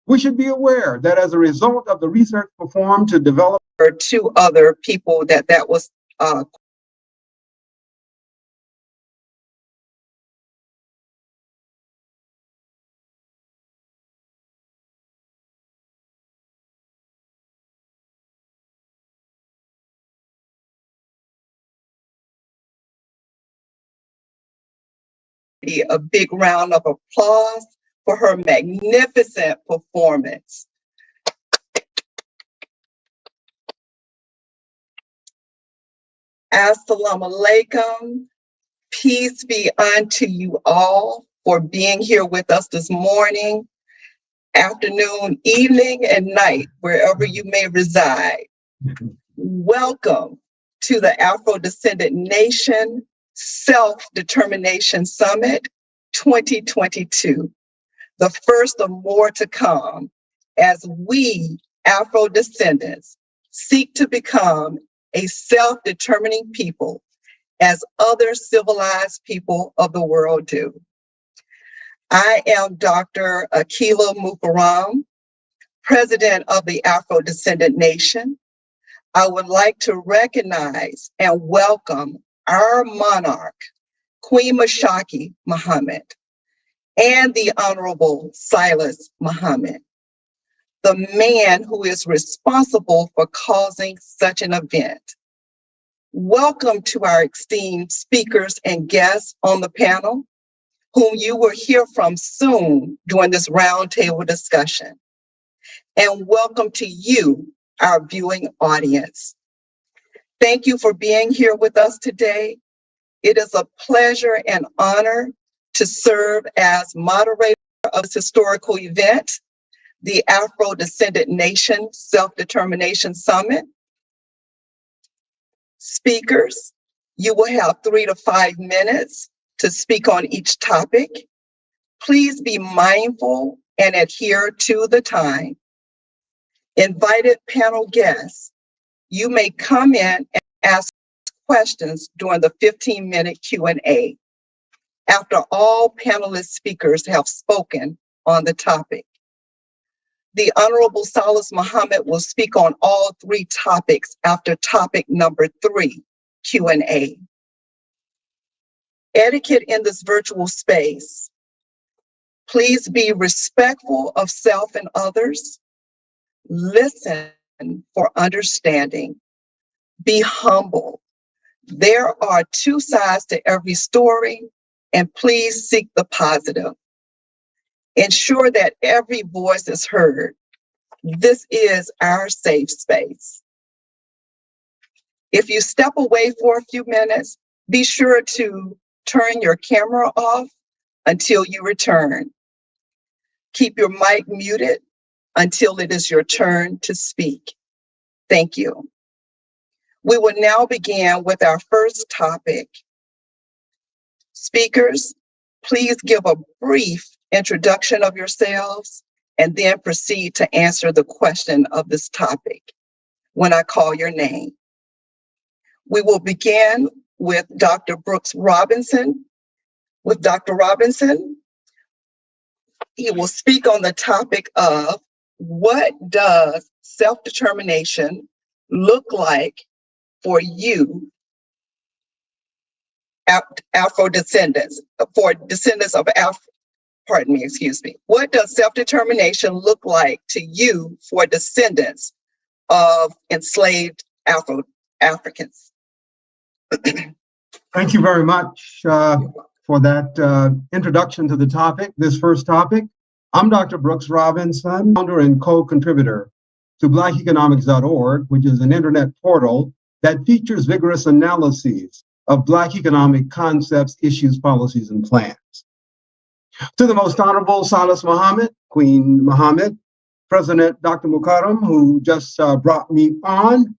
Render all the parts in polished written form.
We should be aware that as a result of the research performed to develop or two other people that was a big round of applause for her magnificent performance. Assalamu alaikum. Peace be unto you all for being here with us this morning, afternoon, evening, and night, wherever you may reside. Welcome to the Afrodescendant Nation Self-Determination Summit 2022, the first of more to come as we Afro-descendants seek to become a self-determining people as other civilized people of the world do. I am Dr. Akila Mukaram, President of the Afro-Descendant Nation. I would like to recognize and welcome our monarch, Queen Mashaki Muhammad, and the Honorable Silas Muhammad, the man who is responsible for causing such an event. Welcome to our esteemed speakers and guests on the panel, whom you will hear from soon during this roundtable discussion. And welcome to you, our viewing audience. Thank you for being here with us today. It is a pleasure and honor to serve as moderator of this historical event, the Afro-Descendant Nation Self-Determination Summit. Speakers, you will have 3 to 5 minutes to speak on each topic. Please be mindful and adhere to the time. Invited panel guests, you may come in and ask questions during the 15-minute Q&A after all panelist speakers have spoken on the topic. The Honorable Silas Muhammad will speak on all 3 topics after topic number 3, Q&A. Etiquette in this virtual space. Please be respectful of self and others. Listen for understanding. Be humble. There are 2 sides to every story, and please seek the positive. Ensure that every voice is heard. This is our safe space. If you step away for a few minutes, be sure to turn your camera off until you return. Keep your mic muted until it is your turn to speak. Thank you. We will now begin with our first topic. Speakers, please give a brief introduction of yourselves and then proceed to answer the question of this topic when I call your name. We will begin with Dr. Brooks Robinson. With Dr. Robinson, he will speak on the topic of what does self-determination look like for you, Afro-descendants, for descendants of what does self-determination look like to you for descendants of enslaved Africans? Thank you very much for that introduction to the topic, this first topic. I'm Dr. Brooks Robinson, founder and co-contributor to blackeconomics.org, which is an internet portal that features vigorous analyses of Black economic concepts, issues, policies, and plans. To the Most Honorable Silas Muhammad, Queen Muhammad, President Dr. Mukarram, who just brought me on,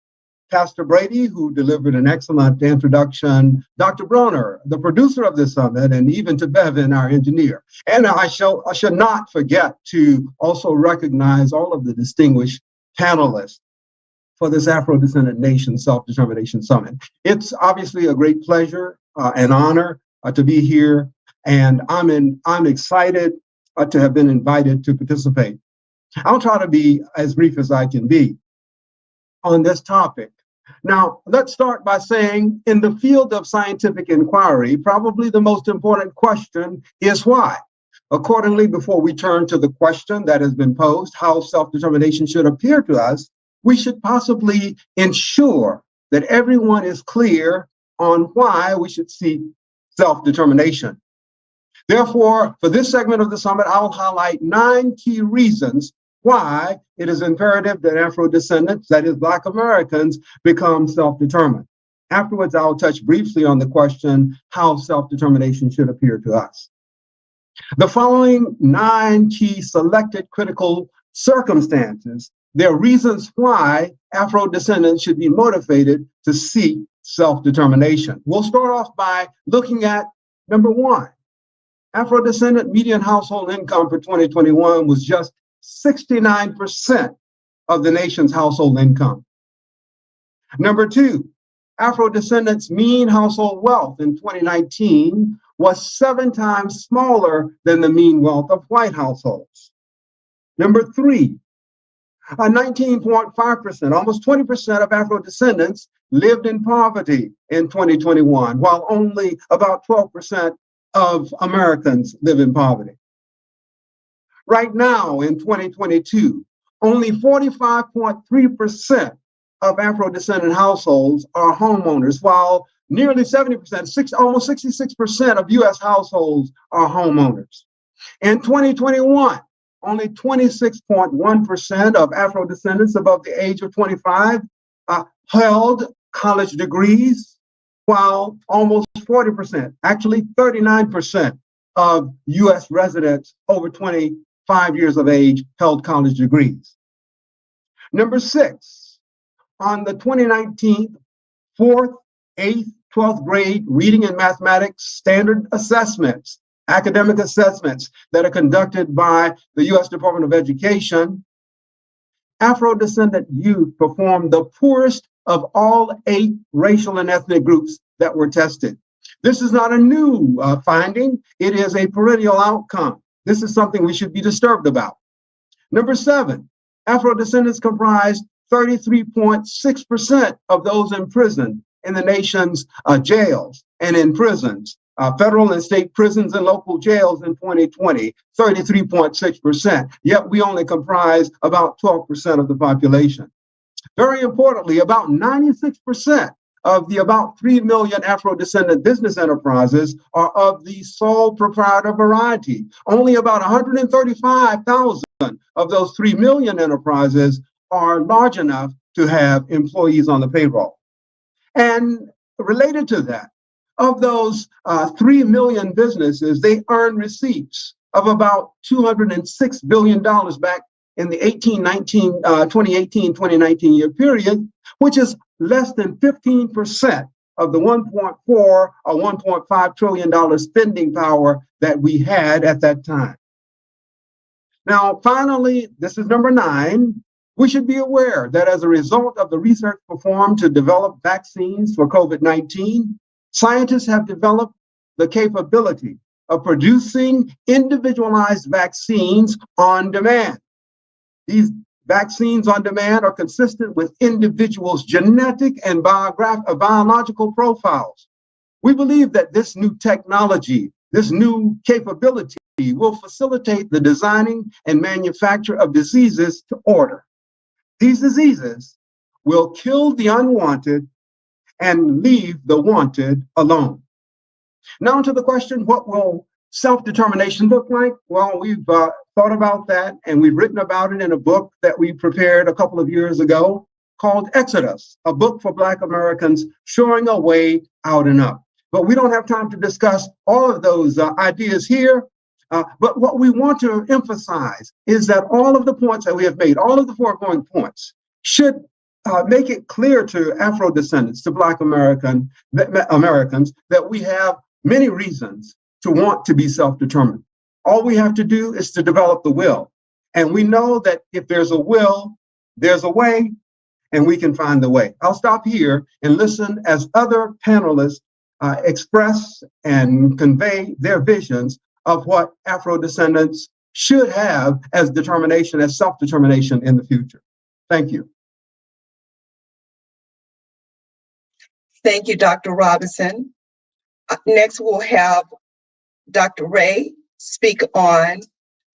Pastor Brady, who delivered an excellent introduction, Dr. Bronner, the producer of this summit, and even to Bevan, our engineer. And I should not forget to also recognize all of the distinguished panelists for this Afro-Descendant Nation Self-Determination Summit. It's obviously a great pleasure and honor to be here, and I'm excited to have been invited to participate. I'll try to be as brief as I can be on this topic. Now, let's start by saying in the field of scientific inquiry, probably the most important question is why. Accordingly, before we turn to the question that has been posed, how self-determination should appear to us, we should possibly ensure that everyone is clear on why we should seek self-determination. Therefore, for this segment of the summit, I'll highlight 9 key reasons why it is imperative that Afro-descendants, that is, Black Americans, become self-determined. Afterwards, I'll touch briefly on the question how self-determination should appear to us. The following 9 key selected critical circumstances, there are reasons why Afro-descendants should be motivated to seek self-determination. We'll start off by looking at number 1. Afro-descendant median household income for 2021 was just 69% of the nation's household income. Number 2, Afro-descendants' mean household wealth in 2019 was 7 times smaller than the mean wealth of white households. Number 3, 19.5%, almost 20% of Afro-descendants lived in poverty in 2021, while only about 12% of Americans live in poverty. Right now, in 2022, only 45.3% of Afro-descendant households are homeowners, while nearly 70%, almost 66% of U.S. households are homeowners. In 2021, only 26.1% of Afro-descendants above the age of 25 held college degrees, while almost 40%, actually 39% of U.S. residents over 25 years of age held college degrees. Number 6, on the 2019 4th, 8th, 12th grade reading and mathematics standard assessments, academic assessments that are conducted by the U.S. Department of Education, Afro-descendant youth performed the poorest of all 8 racial and ethnic groups that were tested. This is not a new finding. It is a perennial outcome. This is something we should be disturbed about. Number 7, Afro-descendants comprised 33.6% of those imprisoned in the nation's jails and in prisons, federal and state prisons and local jails in 2020, 33.6%. Yet we only comprise about 12% of the population. Very importantly, about 96% of the about 3 million Afro-descendant business enterprises are of the sole proprietor variety. Only about 135,000 of those 3 million enterprises are large enough to have employees on the payroll. And related to that, of those 3 million businesses, they earn receipts of about $206 billion back in the 2018-2019 year period, which is less than 15% of the 1.4 or $1.5 trillion spending power that we had at that time. Now, finally, this is number 9. We should be aware that as a result of the research performed to develop vaccines for COVID-19, scientists have developed the capability of producing individualized vaccines on demand. These vaccines on demand are consistent with individuals' genetic and biological profiles. We believe that this new technology, this new capability, will facilitate the designing and manufacture of diseases to order. These diseases will kill the unwanted and leave the wanted alone. Now to the question, what will self-determination look like? Well, we've thought about that, and we've written about it in a book that we prepared a couple of years ago called Exodus, a book for Black Americans showing a way out and up. But we don't have time to discuss all of those ideas here. But what we want to emphasize is that all of the points that we have made, all of the foregoing points, should make it clear to Afro-descendants, to Black Americans, that we have many reasons to want to be self-determined. All we have to do is to develop the will. And we know that if there's a will, there's a way, and we can find the way. I'll stop here and listen as other panelists express and convey their visions of what Afro-descendants should have as determination, as self-determination in the future. Thank you. Thank you, Dr. Robinson. Next, we'll have Dr. Ray speak on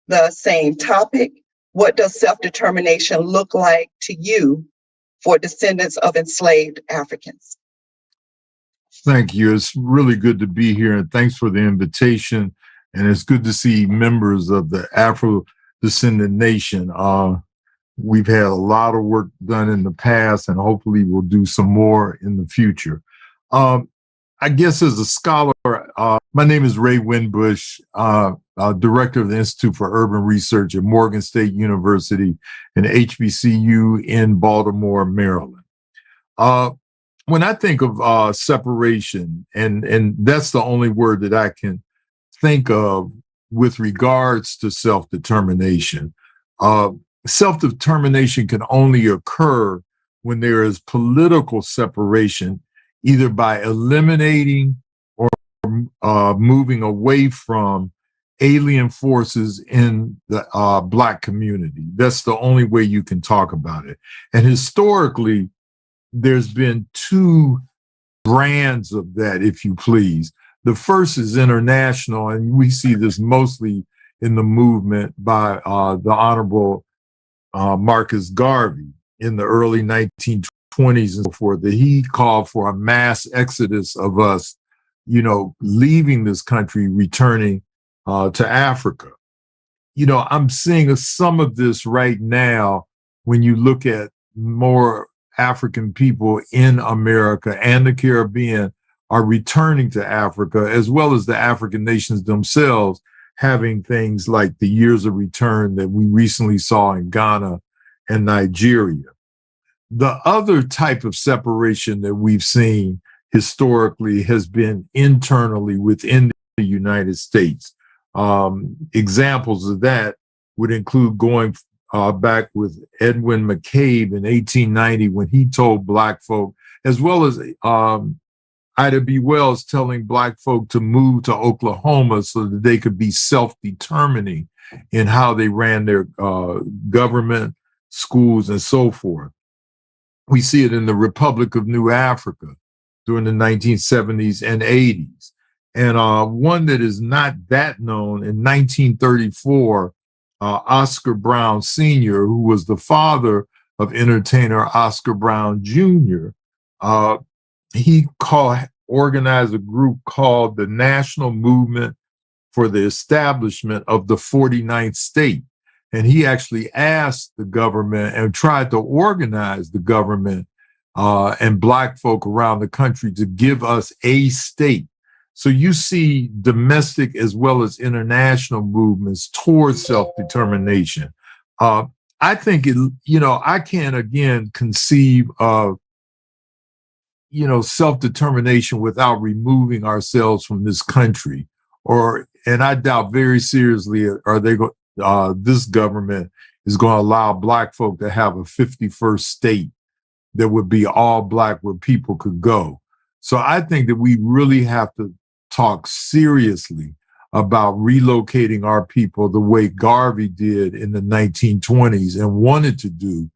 the same topic. What does self-determination look like to you for descendants of enslaved Africans? Thank you. It's really good to be here, and thanks for the invitation. And it's good to see members of the Afro-Descendant Nation. We've had a lot of work done in the past, and hopefully we'll do some more in the future. I guess as a scholar, my name is Ray Winbush, Director of the Institute for Urban Research at Morgan State University and HBCU in Baltimore, Maryland. When I think of separation, and that's the only word that I can think of with regards to self-determination, self-determination can only occur when there is political separation, either by eliminating or moving away from alien forces in the Black community. That's the only way you can talk about it. And historically, there's been two brands of that, if you please. The first is international, and we see this mostly in the movement by the Honorable Marcus Garvey in the early 1920s and so forth, that he called for a mass exodus of us, leaving this country, returning to Africa. I'm seeing some of this right now when you look at more African people in America and the Caribbean are returning to Africa, as well as the African nations themselves having things like the years of return that we recently saw in Ghana and Nigeria. The other type of separation that we've seen historically has been internally within the United States. Examples of that would include going back with Edwin McCabe in 1890 when he told Black folk, as well as Ida B. Wells telling Black folk to move to Oklahoma so that they could be self-determining in how they ran their government, schools, and so forth. We see it in the Republic of New Africa during the 1970s and 80s. And one that is not that known, in 1934, Oscar Brown Sr., who was the father of entertainer Oscar Brown Jr., he organized a group called the National Movement for the Establishment of the 49th State. And he actually asked the government and tried to organize the government and Black folk around the country to give us a state. So you see domestic as well as international movements towards self-determination. I think I can't again conceive of, self-determination without removing ourselves from this country. And I doubt very seriously, this government is going to allow Black folk to have a 51st state that would be all Black where people could go. So I think that we really have to talk seriously about relocating our people the way Garvey did in the 1920s and wanted to do,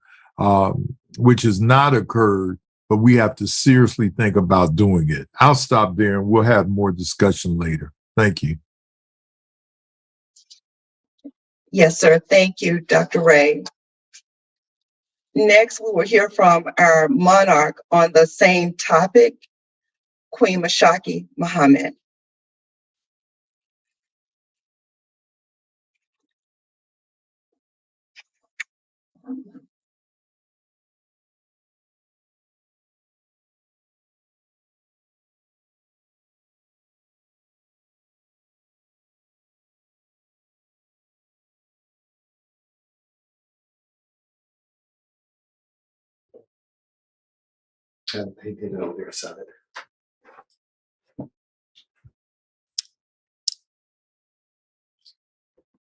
which has not occurred, but we have to seriously think about doing it. I'll stop there and we'll have more discussion later. Thank you. Yes, sir. Thank you, Dr. Ray. Next, we will hear from our monarch on the same topic, Queen Mashaki Muhammad. They did it on their side.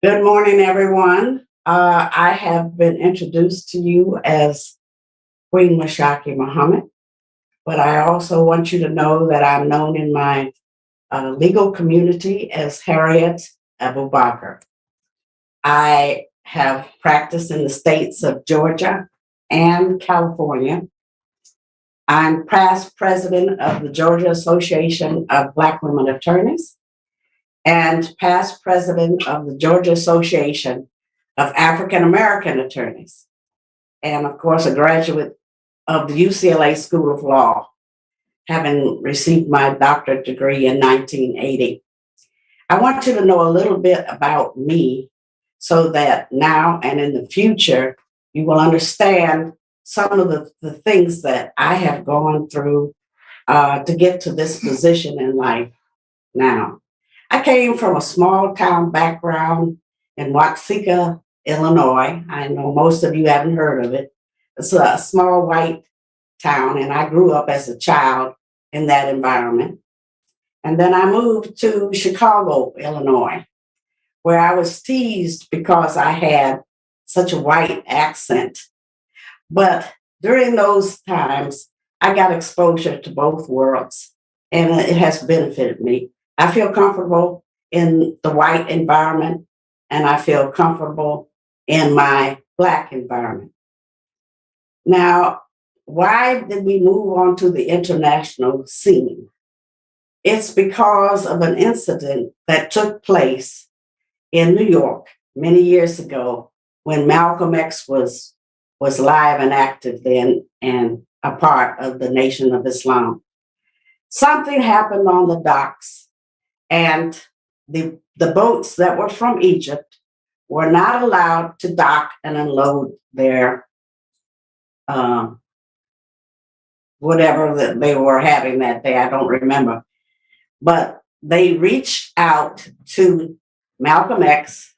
Good morning, everyone. I have been introduced to you as Queen Mashaki Muhammad, but I also want you to know that I'm known in my legal community as Harriet Abubakar. I have practiced in the states of Georgia and California. I'm past president of the Georgia Association of Black Women Attorneys and past president of the Georgia Association of African American Attorneys. And of course, a graduate of the UCLA School of Law, having received my doctorate degree in 1980. I want you to know a little bit about me so that now and in the future, you will understand some of the things that I have gone through to get to this position in life now. I came from a small town background in Watsika, Illinois. I know most of you haven't heard of it. It's a small white town, and I grew up as a child in that environment. And then I moved to Chicago, Illinois, where I was teased because I had such a white accent. But during those times, I got exposure to both worlds, and it has benefited me. I feel comfortable in the white environment, and I feel comfortable in my Black environment. Now, why did we move on to the international scene? It's because of an incident that took place in New York many years ago when Malcolm X was live and active then and a part of the Nation of Islam. Something happened on the docks, and the boats that were from Egypt were not allowed to dock and unload their whatever that they were having that day. I don't remember. But they reached out to Malcolm X,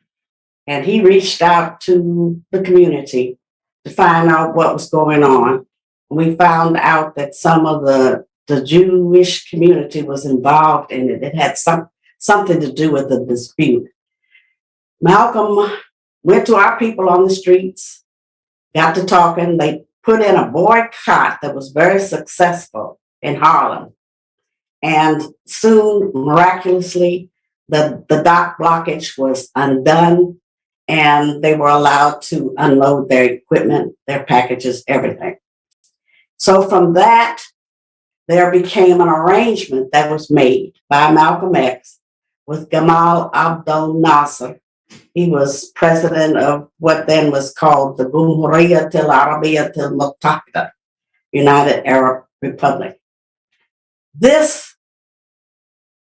and he reached out to the community to find out what was going on. We found out that some of the Jewish community was involved in it. It had something to do with the dispute. Malcolm went to our people on the streets, got to talking. They put in a boycott that was very successful in Harlem. And soon, miraculously, the dock blockage was undone, and they were allowed to unload their equipment, their packages, everything. So from that, there became an arrangement that was made by Malcolm X with Gamal Abdel Nasser. He was president of what then was called the Jumhuriyat al-Arabiyyat al-Muttahida, United Arab Republic. This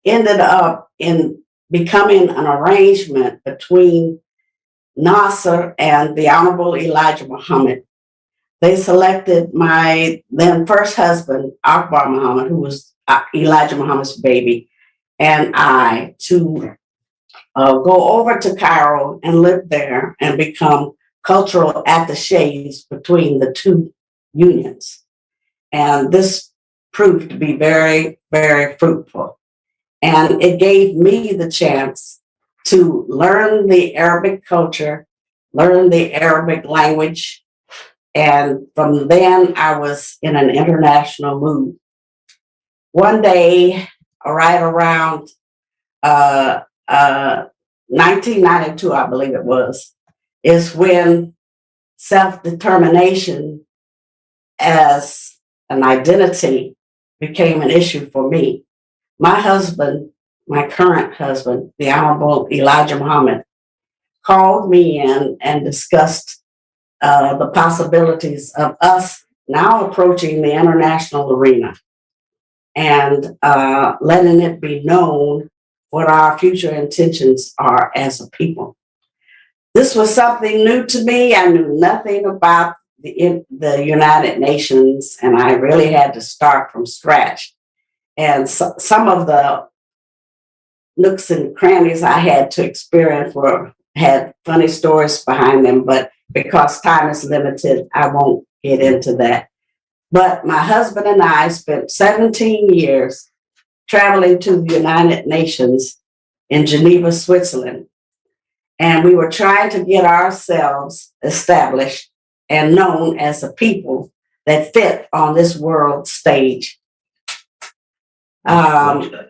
ended up in becoming an arrangement between Nasser and the Honorable Elijah Muhammad. They selected my then first husband, Akbar Muhammad, who was Elijah Muhammad's baby, and I to go over to Cairo and live there and become cultural attachés between the two unions. And this proved to be very, very fruitful. And it gave me the chance to learn the Arabic culture, learn the Arabic language. And from then, I was in an international mood. One day, right around 1992, I believe it was, is when self-determination as an identity became an issue for me. My husband, my current husband, the Honorable Elijah Muhammad, called me in and discussed the possibilities of us now approaching the international arena and letting it be known what our future intentions are as a people. This was something new to me. I knew nothing about the United Nations, and I really had to start from scratch. And some of the nooks and crannies I had to experience had funny stories behind them, but because time is limited, I won't get into that. But my husband and I spent 17 years traveling to the United Nations in Geneva, Switzerland. And we were trying to get ourselves established and known as a people that fit on this world stage. I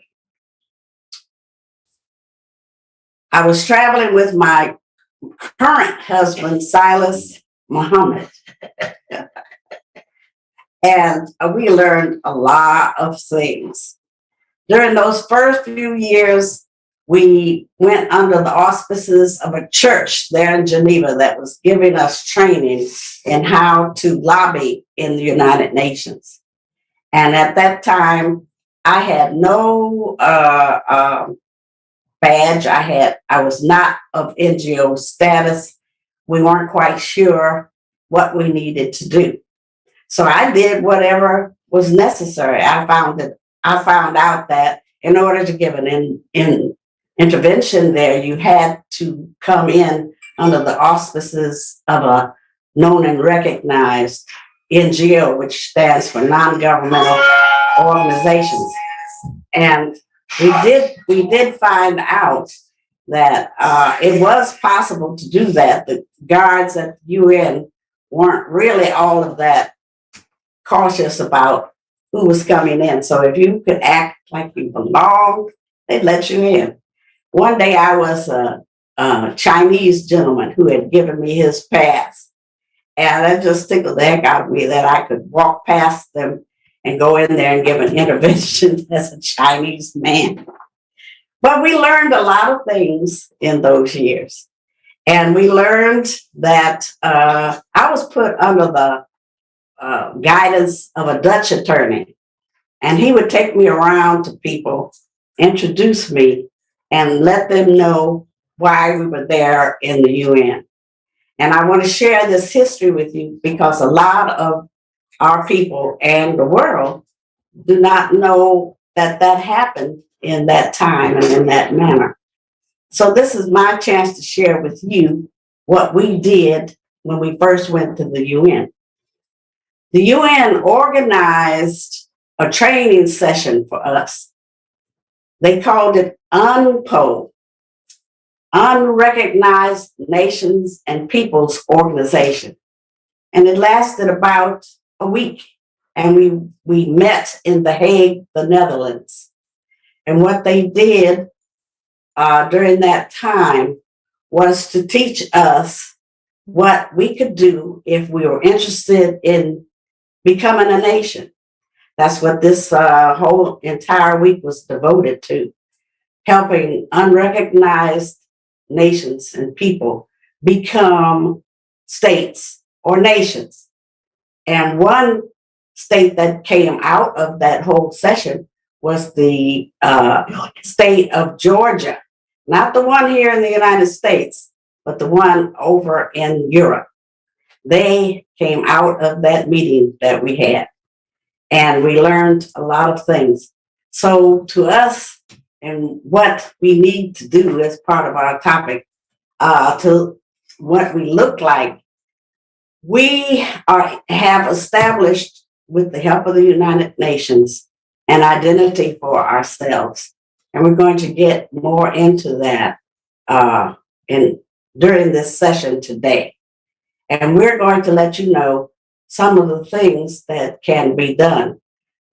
was traveling with my current husband, Silas Muhammad. And we learned a lot of things. During those first few years, we went under the auspices of a church there in Geneva that was giving us training in how to lobby in the United Nations. And at that time, I had no badge. I was not of NGO status. We weren't quite sure what we needed to do. So I did whatever was necessary. I found out that in order to give an intervention there, you had to come in under the auspices of a known and recognized NGO, which stands for non-governmental organizations. And we did find out that it was possible to do that. The guards at the UN weren't really all of that cautious about who was coming in. So if you could act like you belonged, they'd let you in. One day I was a Chinese gentleman who had given me his pass. And that just tickled the heck out of me that I could walk past them and go in there and give an intervention as a Chinese man. But we learned a lot of things in those years. And we learned that I was put under the guidance of a Dutch attorney. And he would take me around to people, introduce me, and let them know why we were there in the UN. And I want to share this history with you because a lot of our people and the world do not know that that happened in that time and in that manner. So this is my chance to share with you what we did when we first went to the UN. The UN organized a training session for us. They called it UNPO, Unrecognized Nations and Peoples Organization. And it lasted about a week. And we met in The Hague, the Netherlands. And what they did during that time was to teach us what we could do if we were interested in becoming a nation. That's what this whole entire week was devoted to, helping unrecognized nations and people become states or nations. And one state that came out of that whole session was the state of Georgia, not the one here in the United States, but the one over in Europe. They came out of that meeting that we had, and we learned a lot of things. So to us, and what we need to do as part of our topic, to what we look like, we have established, with the help of the United Nations, an identity for ourselves. And we're going to get more into that during this session today. And we're going to let you know some of the things that can be done.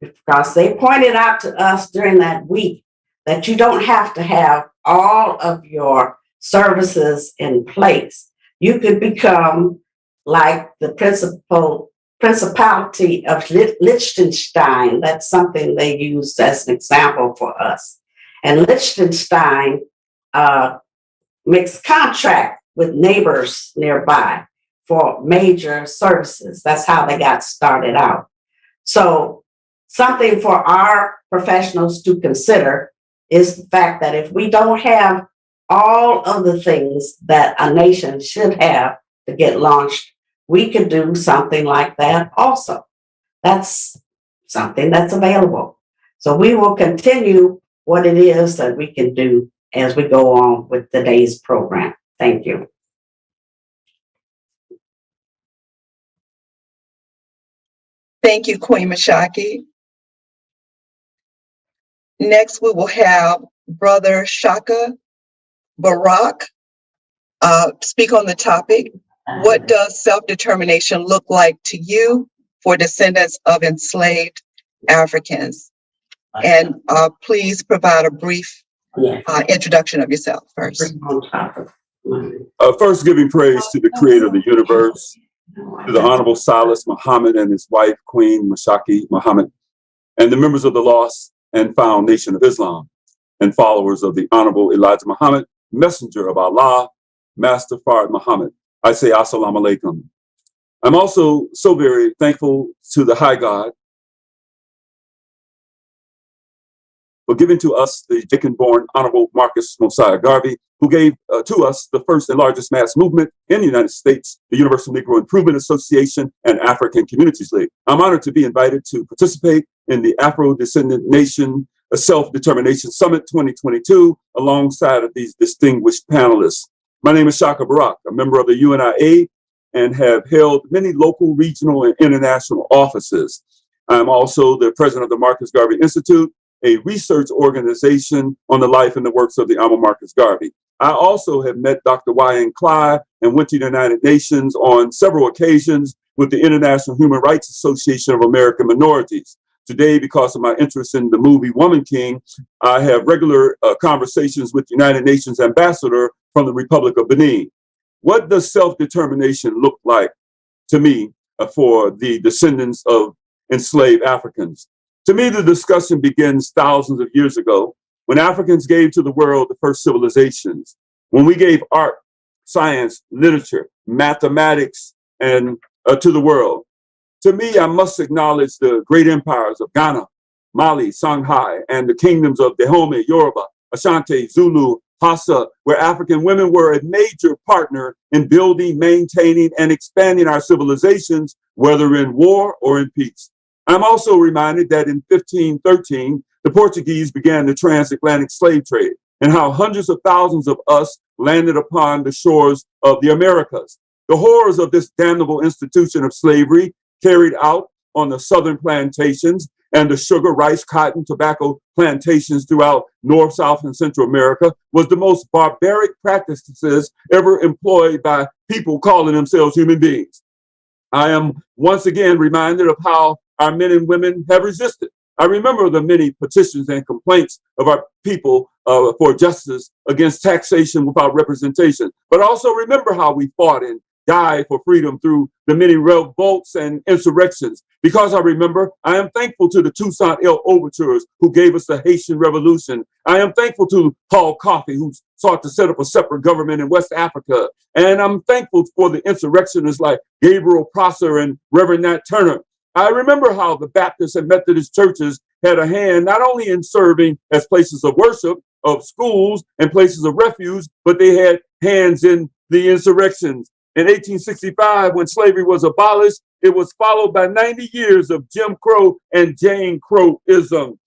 Because they pointed out to us during that week that you don't have to have all of your services in place. You could become like the Principality of Liechtenstein. That's something they used as an example for us. And Liechtenstein makes contract with neighbors nearby for major services. That's how they got started out. So something for our professionals to consider is the fact that if we don't have all of the things that a nation should have to get launched, we could do something like that also. That's something that's available. So we will continue what it is that we can do as we go on with today's program. Thank you. Thank you, Queen Mashaki. Next, we will have Brother Shaka Barak speak on the topic. What does self-determination look like to you for descendants of enslaved Africans? And please provide a brief introduction of yourself first. First, giving praise to the creator of the universe, to the Honorable Silas Muhammad and his wife, Queen Mashaki Muhammad, and the members of the Lost and Found Nation of Islam, and followers of the Honorable Elijah Muhammad, Messenger of Allah, Master Fard Muhammad. I say Assalamu alaikum. I'm also so very thankful to the High God for giving to us the Jamaican-born Honorable Marcus Mosiah Garvey, who gave to us the first and largest mass movement in the United States, the Universal Negro Improvement Association and African Communities League. I'm honored to be invited to participate in the Afrodescendant Nation Self-Determination Summit 2022 alongside of these distinguished panelists. My name is Shaka Barak, a member of the UNIA, and have held many local, regional, and international offices. I'm also the president of the Marcus Garvey Institute, a research organization on the life and the works of the Honorable Marcus Garvey. I also have met Dr. Y.N. Clyde and went to the United Nations on several occasions with the International Human Rights Association of American Minorities. Today, because of my interest in the movie Woman King, I have regular conversations with the United Nations ambassador from the Republic of Benin. What does self-determination look like to me for the descendants of enslaved Africans? To me, the discussion begins thousands of years ago when Africans gave to the world the first civilizations, when we gave art, science, literature, mathematics, and to the world. To me, I must acknowledge the great empires of Ghana, Mali, Songhai, and the kingdoms of Dahomey, Yoruba, Ashanti, Zulu, Hausa, where African women were a major partner in building, maintaining, and expanding our civilizations, whether in war or in peace. I'm also reminded that in 1513, the Portuguese began the transatlantic slave trade and how hundreds of thousands of us landed upon the shores of the Americas. The horrors of this damnable institution of slavery carried out on the southern plantations and the sugar, rice, cotton, tobacco plantations throughout North, South, and Central America was the most barbaric practices ever employed by people calling themselves human beings. I am once again reminded of how our men and women have resisted. I remember the many petitions and complaints of our people for justice against taxation without representation, but also remember how we fought and died for freedom through the many revolts and insurrections. Because I remember, I am thankful to the Toussaint L. Overtures who gave us the Haitian Revolution. I am thankful to Paul Coffey who sought to set up a separate government in West Africa. And I'm thankful for the insurrectionists like Gabriel Prosser and Reverend Nat Turner. I remember how the Baptist and Methodist churches had a hand not only in serving as places of worship, of schools and places of refuge, but they had hands in the insurrections. In 1865, when slavery was abolished, it was followed by 90 years of Jim Crow and Jane Crow-ism.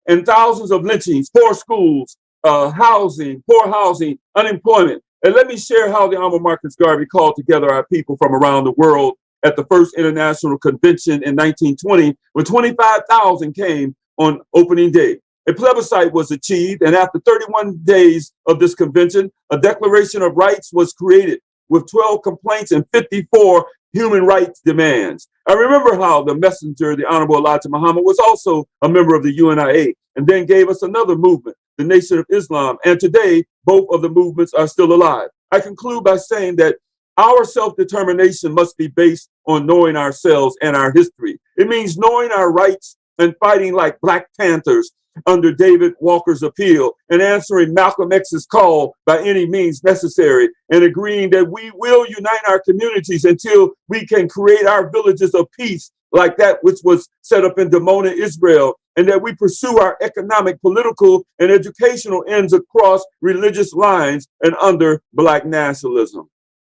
And thousands of lynchings, poor schools, housing, poor housing, unemployment. And let me share how the Honorable Marcus Garvey called together our people from around the world at the first International Convention in 1920, when 25,000 came on opening day. A plebiscite was achieved, and after 31 days of this convention, a Declaration of Rights was created with 12 complaints and 54 human rights demands. I remember how the messenger, the Honorable Elijah Muhammad, was also a member of the UNIA and then gave us another movement, the Nation of Islam. And today, both of the movements are still alive. I conclude by saying that our self-determination must be based on knowing ourselves and our history. It means knowing our rights and fighting like Black Panthers under David Walker's appeal and answering Malcolm X's call by any means necessary and agreeing that we will unite our communities until we can create our villages of peace like that which was set up in Dimona, Israel, and that we pursue our economic, political, and educational ends across religious lines and under Black nationalism.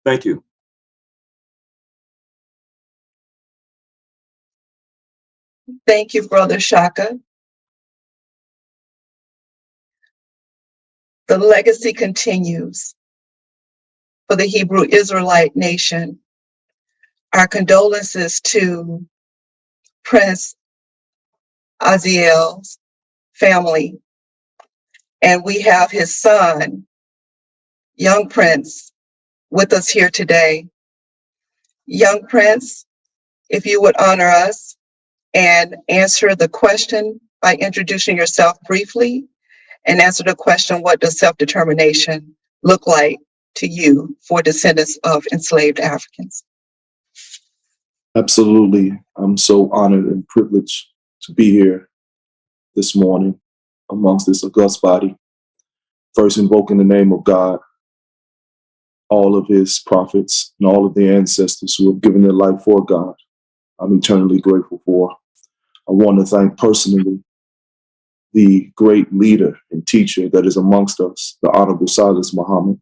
Thank you. Thank you, Brother Shaka. The legacy continues for the Hebrew Israelite nation. Our condolences to Prince Aziel's family. And we have his son, young Prince, with us here today. Young Prince, if you would honor us and answer the question by introducing yourself briefly and answer the question, what does self-determination look like to you for descendants of enslaved Africans? Absolutely. I'm so honored and privileged to be here this morning amongst this august body. First, invoking the name of God, all of his prophets, and all of the ancestors who have given their life for God. I'm eternally grateful for. I want to thank personally the great leader and teacher that is amongst us, the Honorable Silas Muhammad,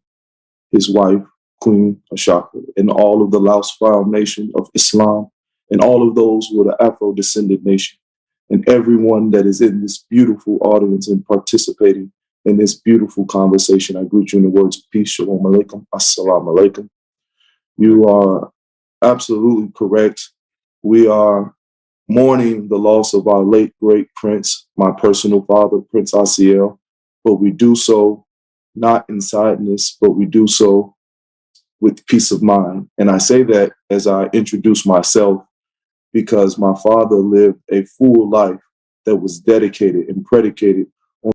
his wife, Queen Ashaka, and all of the Laos File Nation of Islam, and all of those who are the Afro-descendant nation, and everyone that is in this beautiful audience and participating in this beautiful conversation. I greet you in the words of peace. Shalom alaikum. Assalamu alaikum. You are absolutely correct. We are mourning the loss of our late great prince, my personal father, Prince Asiel, but we do so not in sadness, but we do so with peace of mind. And I say that as I introduce myself, because my father lived a full life that was dedicated and predicated on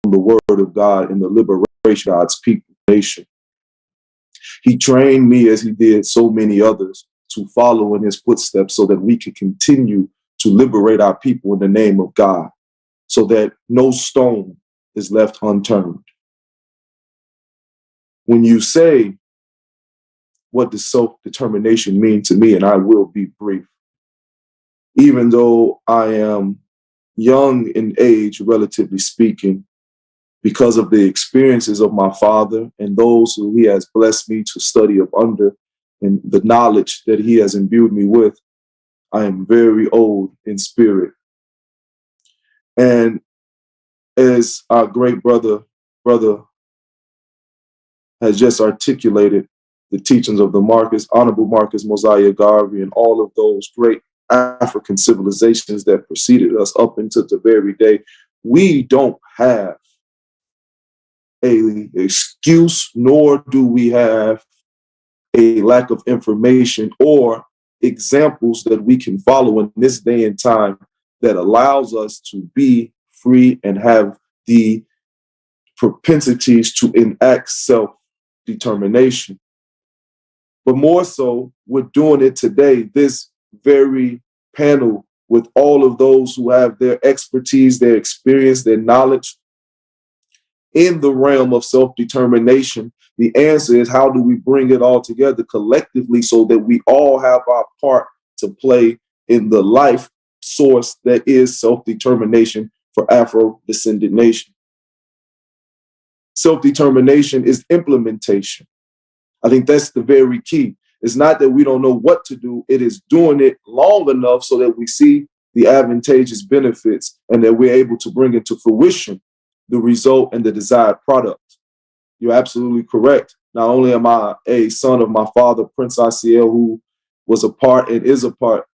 the word of God and the liberation of God's people, nation. He trained me, as he did so many others, to follow in his footsteps so that we could continue to liberate our people in the name of God, so that no stone is left unturned. When you say, what does self-determination mean to me? And I will be brief. Even though I am young in age, relatively speaking, because of the experiences of my father and those who he has blessed me to study up under and the knowledge that he has imbued me with, I am very old in spirit. And as our great brother has just articulated the teachings of the Honorable Marcus Mosiah Garvey and all of those great African civilizations that preceded us up into the very day, we don't have an excuse, nor do we have a lack of information or examples that we can follow in this day and time that allows us to be free and have the propensities to enact self-determination. But more so, we're doing it today, this very panel, with all of those who have their expertise, their experience, their knowledge in the realm of self-determination. The answer is, how do we bring it all together collectively so that we all have our part to play in the life source that is self-determination for Afro-descendant nation? Self-determination is implementation. I think that's the very key. It's not that we don't know what to do. It is doing it long enough so that we see the advantageous benefits and that we're able to bring into fruition the result and the desired product. You're absolutely correct. Not only am I a son of my father, Prince Asiel, who was a part and is a part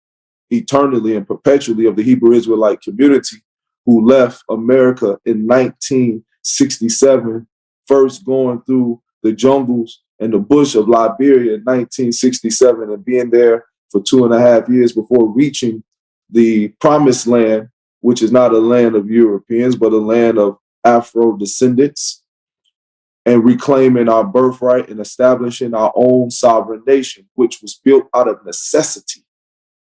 eternally and perpetually of the Hebrew Israelite community, who left America in 1967, first going through the jungles and the bush of Liberia in 1967 and being there for 2.5 years before reaching the promised land, which is not a land of Europeans, but a land of Afro-descendants, and reclaiming our birthright and establishing our own sovereign nation, which was built out of necessity.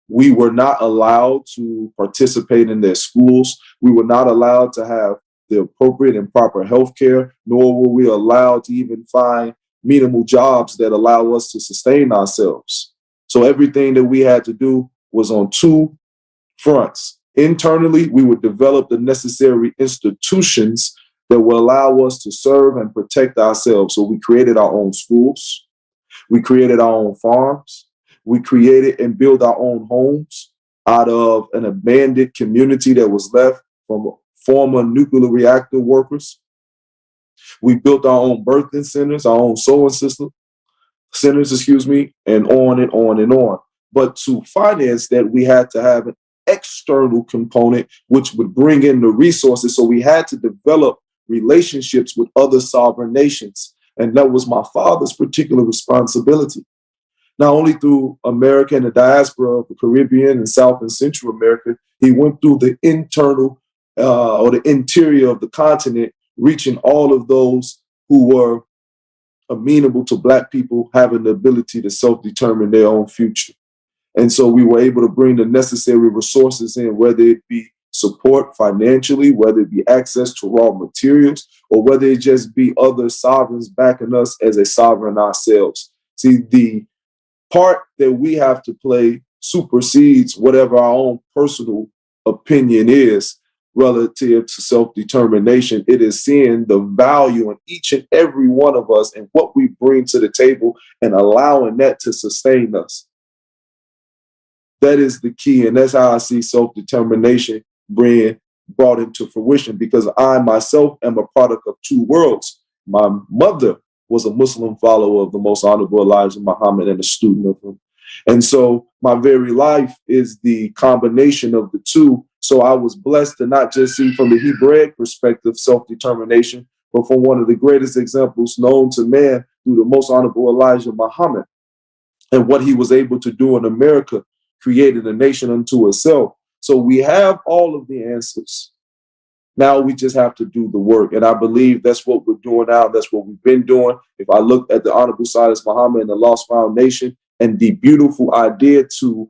We were not allowed to participate in their schools. We were not allowed to have the appropriate and proper health care, nor were we allowed to even find minimal jobs that allow us to sustain ourselves. So everything that we had to do was on two fronts. Internally, we would develop the necessary institutions that will allow us to serve and protect ourselves. So we created our own schools. We created our own farms. We created and built our own homes out of an abandoned community that was left from former nuclear reactor workers. We built our own birthing centers, our own sewing centers, and on and on and on. But to finance that, we had to have an external component which would bring in the resources. So we had to develop relationships with other sovereign nations. And that was my father's particular responsibility. not only through America and the diaspora of the Caribbean and South and Central America, he went through the internal or the interior of the continent, reaching all of those who were amenable to Black people having the ability to self-determine their own future. And so we were able to bring the necessary resources in, whether it be support financially, whether it be access to raw materials, or whether it just be other sovereigns backing us as a sovereign ourselves. See, the part that we have to play supersedes whatever our own personal opinion is relative to self-determination. It is seeing the value in each and every one of us and what we bring to the table and allowing that to sustain us. That is the key, and that's how I see self-determination being brought into fruition, because I myself am a product of two worlds. My mother was a Muslim follower of the most honorable Elijah Muhammad and a student of him. And so my very life is the combination of the two. So I was blessed to not just see from the Hebraic perspective self-determination, but from one of the greatest examples known to man through the most honorable Elijah Muhammad and what he was able to do in America, created a nation unto itself. So we have all of the answers. Now we just have to do the work. And I believe that's what we're doing now. That's what we've been doing. If I look at the Honorable Silas Muhammad and the Lost Foundation and the beautiful idea to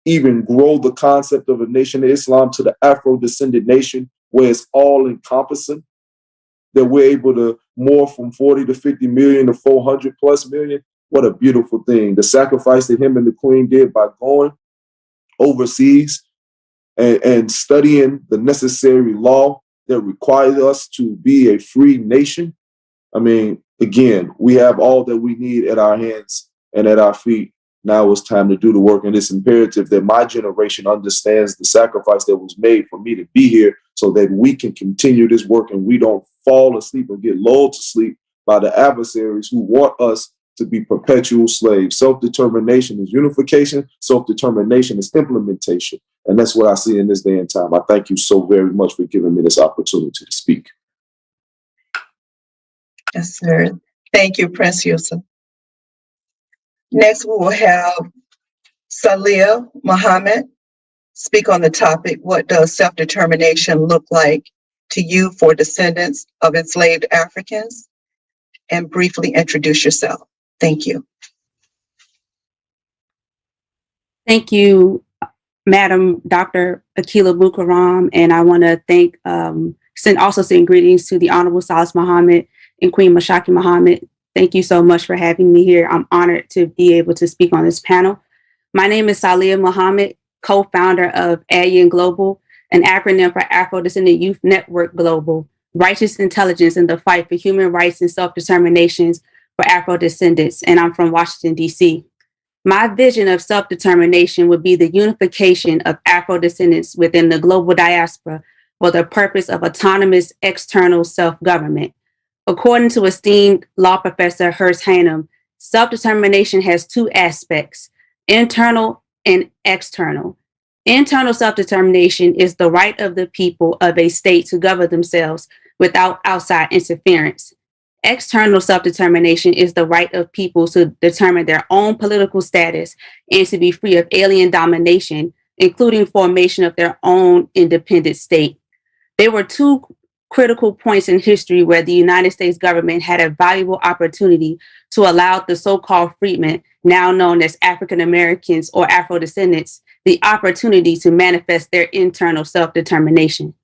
even grow the concept of a nation of Islam to the Afro-descendant nation, where it's all encompassing, that we're able to morph from 40 to 50 million to 400 plus million. What a beautiful thing. The sacrifice that him and the Queen did by going overseas and studying the necessary law that requires us to be a free nation. I mean, again, we have all that we need at our hands and at our feet. Now it's time to do the work, and it's imperative that my generation understands the sacrifice that was made for me to be here so that we can continue this work and we don't fall asleep and get lulled to sleep by the adversaries who want us to be perpetual slaves. Self-determination is unification. Self-determination is implementation. And that's what I see in this day and time. I thank you so very much for giving me this opportunity to speak. Yes, sir. Thank you, Prince Yusuf. Next, we will have Salih Muhammad speak on the topic, what does self-determination look like to you for descendants of enslaved Africans? And briefly introduce yourself. Thank you. Thank you, Madam Dr. Akila Bukaram, and I want to thank, send greetings to the Honorable Salis Muhammad and Queen Mashaki Muhammad. Thank you so much for having me here. I'm honored to be able to speak on this panel. My name is Salih Muhammad, co-founder of AYAN Global, an acronym for Afro-Descendant Youth Network Global, Righteous Intelligence in the Fight for Human Rights and Self-Determinations for Afro-Descendants, and I'm from Washington, D.C. My vision of self-determination would be the unification of Afro-descendants within the global diaspora for the purpose of autonomous external self-government. According to esteemed law professor Hurst Hanum, self-determination has two aspects, internal and external. Internal self-determination is the right of the people of a state to govern themselves without outside interference. External self-determination is the right of people to determine their own political status and to be free of alien domination, including formation of their own independent state. There were two critical points in history where the United States government had a valuable opportunity to allow the so-called freedmen, now known as African Americans or Afro-descendants, the opportunity to manifest their internal self-determination.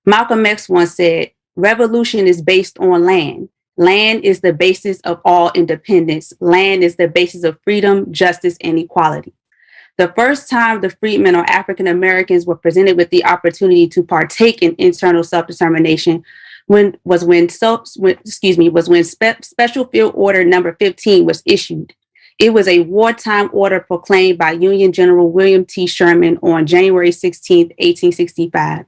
Malcolm X once said, "Revolution is based on land. Land is the basis of all independence. Land is the basis of freedom, justice, and equality." The first time the freedmen or African Americans were presented with the opportunity to partake in internal self-determination was when Special Field Order Number 15 was issued. It was a wartime order proclaimed by Union General William T. Sherman on January 16, 1865.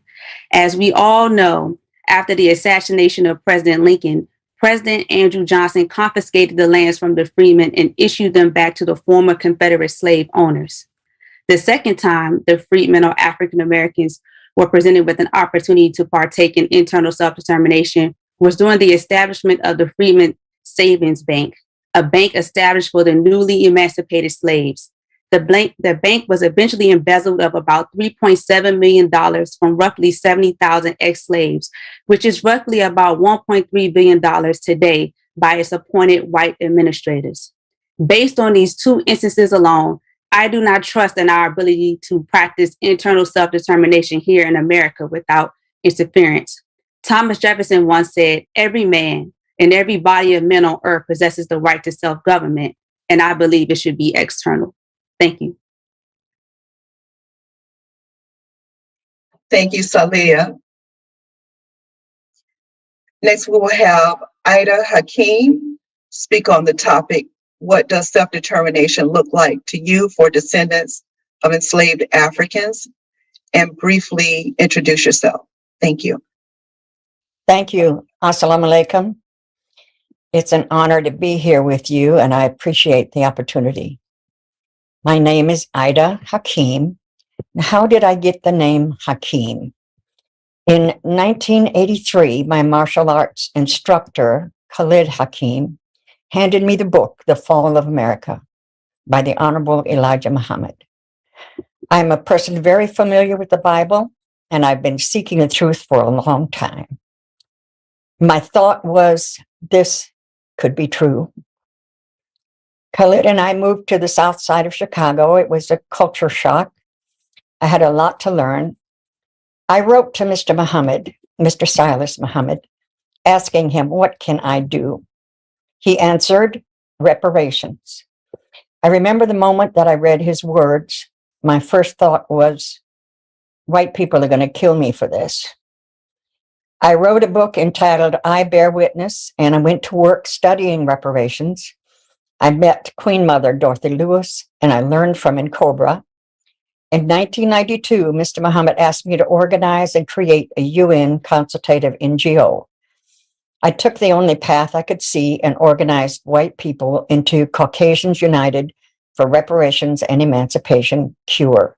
As we all know, after the assassination of President Lincoln, President Andrew Johnson confiscated the lands from the freedmen and issued them back to the former Confederate slave owners. The second time the freedmen or African Americans were presented with an opportunity to partake in internal self-determination was during the establishment of the Freedmen Savings Bank, a bank established for the newly emancipated slaves. The bank was eventually embezzled of about $3.7 million from roughly 70,000 ex-slaves, which is roughly about $1.3 billion today by its appointed white administrators. Based on these two instances alone, I do not trust in our ability to practice internal self-determination here in America without interference. Thomas Jefferson once said, "Every man and every body of men on earth possesses the right to self-government," and I believe it should be external. Thank you. Thank you, Salia. Next, we will have Ida Hakeem speak on the topic, what does self-determination look like to you for descendants of enslaved Africans? And briefly introduce yourself. Thank you. Thank you. Assalamu alaikum. It's an honor to be here with you, and I appreciate the opportunity. My name is Ida Hakeem. How did I get the name Hakeem? In 1983, my martial arts instructor, Khalid Hakeem, handed me the book, The Fall of America, by the Honorable Elijah Muhammad. I'm a person very familiar with the Bible, and I've been seeking the truth for a long time. My thought was, this could be true. Khalid and I moved to the south side of Chicago. It was a culture shock. I had a lot to learn. I wrote to Mr. Muhammad, Mr. Silas Muhammad, asking him, what can I do? He answered, reparations. I remember the moment that I read his words. My first thought was, white people are going to kill me for this. I wrote a book entitled I Bear Witness, and I went to work studying reparations. I met Queen Mother Dorothy Lewis, and I learned from Cobra. In 1992, Mr. Muhammad asked me to organize and create a UN consultative NGO. I took the only path I could see and organized white people into Caucasians United for Reparations and Emancipation Cure.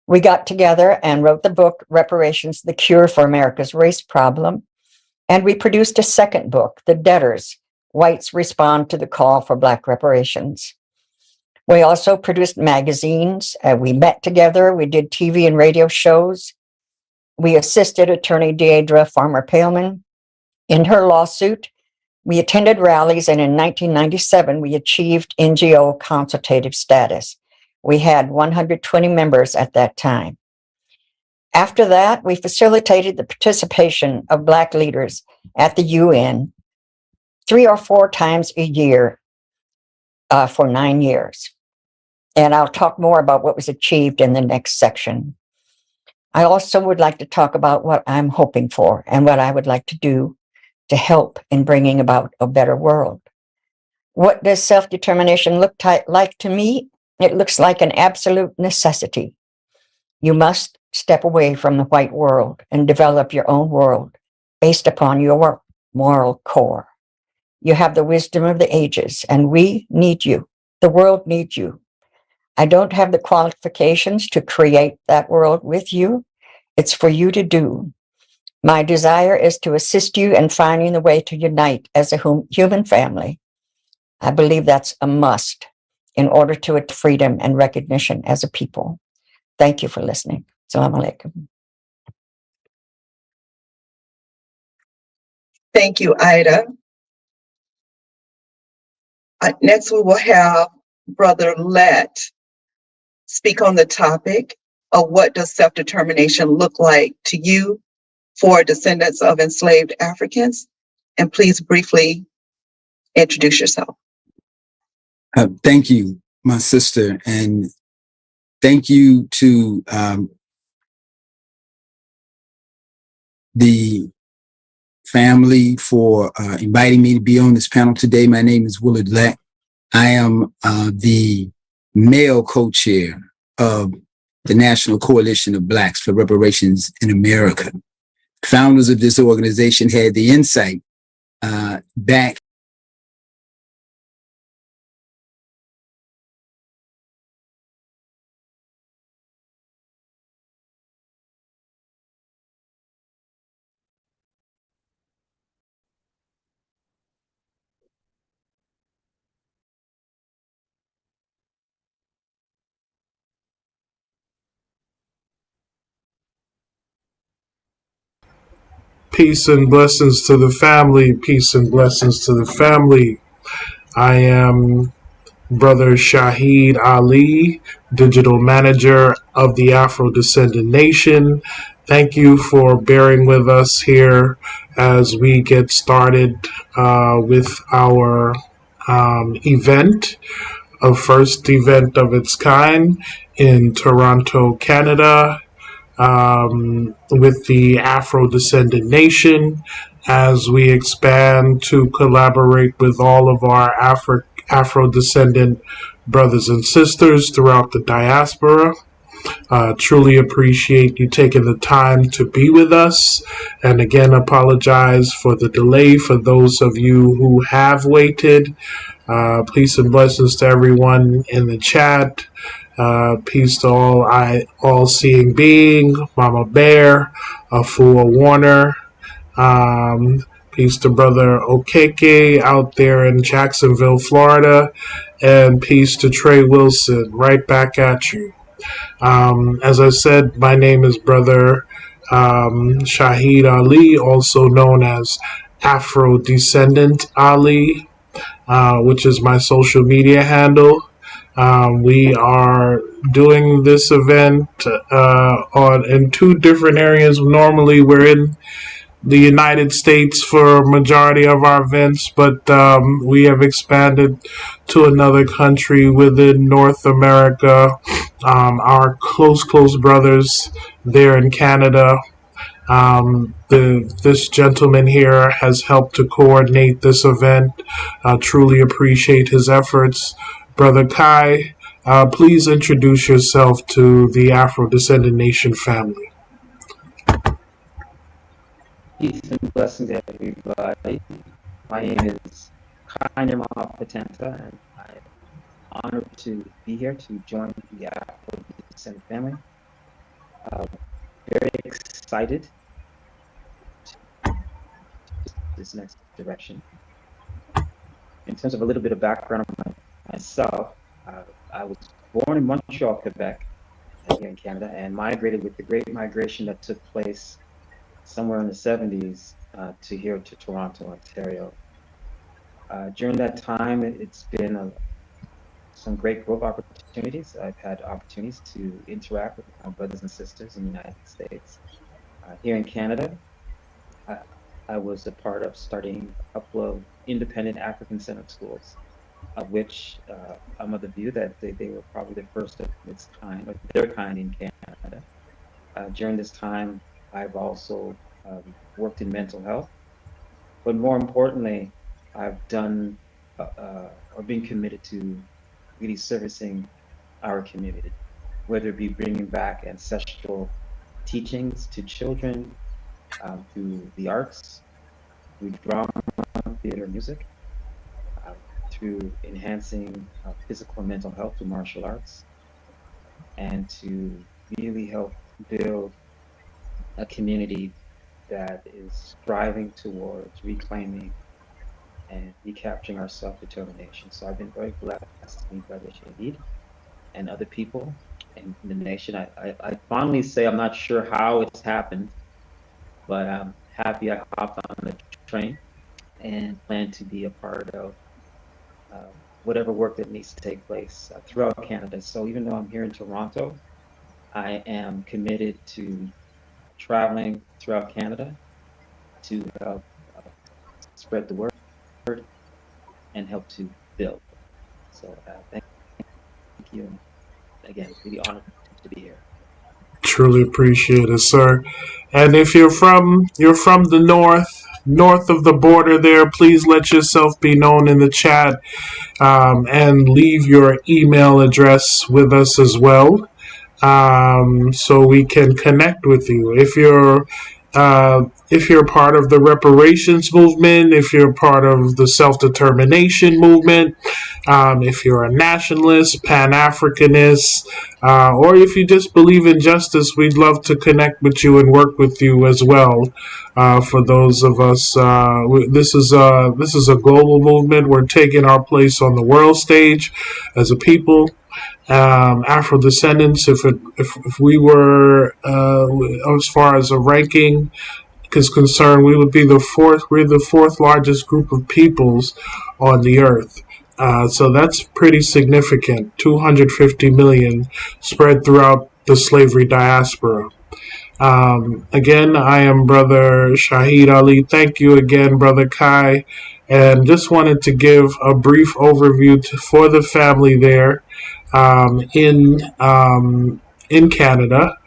We got together and wrote the book, Reparations, the Cure for America's Race Problem. And we produced a second book, The Debtors, Whites Respond to the Call for Black Reparations. We also produced magazines. We met together. We did TV and radio shows. We assisted attorney Deidre Farmer-Pahlman in her lawsuit. We attended rallies, and in 1997, we achieved NGO consultative status. We had 120 members at that time. After that, we facilitated the participation of Black leaders at the UN 3 or 4 times a year for 9 years. And I'll talk more about what was achieved in the next section. I also would like to talk about what I'm hoping for and what I would like to do to help in bringing about a better world. What does self-determination look like to me? It looks like an absolute necessity. You must step away from the white world and develop your own world based upon your moral core. You have the wisdom of the ages, and we need you. The world needs you. I don't have the qualifications to create that world with you. It's for you to do. My desire is to assist you in finding the way to unite as a human family. I believe that's a must in order to attain freedom and recognition as a people. Thank you for listening. Assalamu alaikum. Thank you, Ida. Next, we will have Brother Let speak on the topic of what does self-determination look like to you for descendants of enslaved Africans? And please briefly introduce yourself. Thank you, my sister, and thank you to the family for inviting me to be on this panel today. My name is Willard Leck. I am the male co-chair of the National Coalition of Blacks for Reparations in America. Founders of this organization had the insight back Peace and blessings to the family. Peace and blessings to the family. I am Brother Shahid Ali, Digital Manager of the Afrodescendant Nation. Thank you for bearing with us here as we get started with our event, a first event of its kind in Toronto, Canada, with the Afro-Descendant Nation, as we expand to collaborate with all of our Afro-Descendant brothers and sisters throughout the diaspora. Truly appreciate you taking the time to be with us. And again, apologize for the delay for those of you who have waited. Peace and blessings to everyone in the chat. Peace to all seeing being, Mama Bear, Afua Warner. Peace to Brother Okeke out there in Jacksonville, Florida. And peace to Trey Wilson, right back at you. As I said, my name is Brother Shahid Ali, also known as Afrodescendant Ali, which is my social media handle. We are doing this event in two different areas. Normally, we're in the United States for a majority of our events, but we have expanded to another country within North America. Our close brothers there in Canada. This gentleman here has helped to coordinate this event. Truly appreciate his efforts. Brother Kai, please introduce yourself to the Afro-Descendant Nation family. Peace and blessings, everybody. My name is Kainer Patenta, and I'm honored to be here to join the Afro-Descendant family. Very excited to this next direction. In terms of a little bit of background on myself, I was born in Montreal, Quebec, here in Canada, and migrated with the Great Migration that took place somewhere in the 70s to here to Toronto, Ontario. During that time, it's been some great growth opportunities. I've had opportunities to interact with my brothers and sisters in the United States. Here in Canada, I was a part of starting a couple of independent African-centered schools, of which I'm of the view that they were probably the first of its kind, or their kind in Canada. During this time, I've also worked in mental health, but more importantly, I've done or been committed to really servicing our community, whether it be bringing back ancestral teachings to children, through the arts, through drama, theater, music, through enhancing physical and mental health through martial arts, and to really help build a community that is striving towards reclaiming and recapturing our self-determination. So I've been very blessed to meet Brother Shahid and other people in the nation. I fondly say I'm not sure how it's happened, but I'm happy I hopped on the train and plan to be a part of whatever work that needs to take place throughout Canada. So even though I'm here in Toronto, I am committed to traveling throughout Canada to help spread the word and help to build. So thank you, and again, really honored to be here. Truly appreciate it, sir. And if you're from the north of the border there, please let yourself be known in the chat, and leave your email address with us as well, so we can connect with you. If you're part of the reparations movement, if you're part of the self-determination movement, if you're a nationalist, Pan-Africanist, or if you just believe in justice, we'd love to connect with you and work with you as well. For those of us, this is a global movement. We're taking our place on the world stage as a people. Afro-descendants, if we were, as far as a ranking, is concerned, we're the fourth largest group of peoples on the earth. So that's pretty significant, 250 million spread throughout the slavery diaspora. Again, I am Brother Shahid Ali. Thank you again, Brother Kai. And just wanted to give a brief overview for the family there in Canada.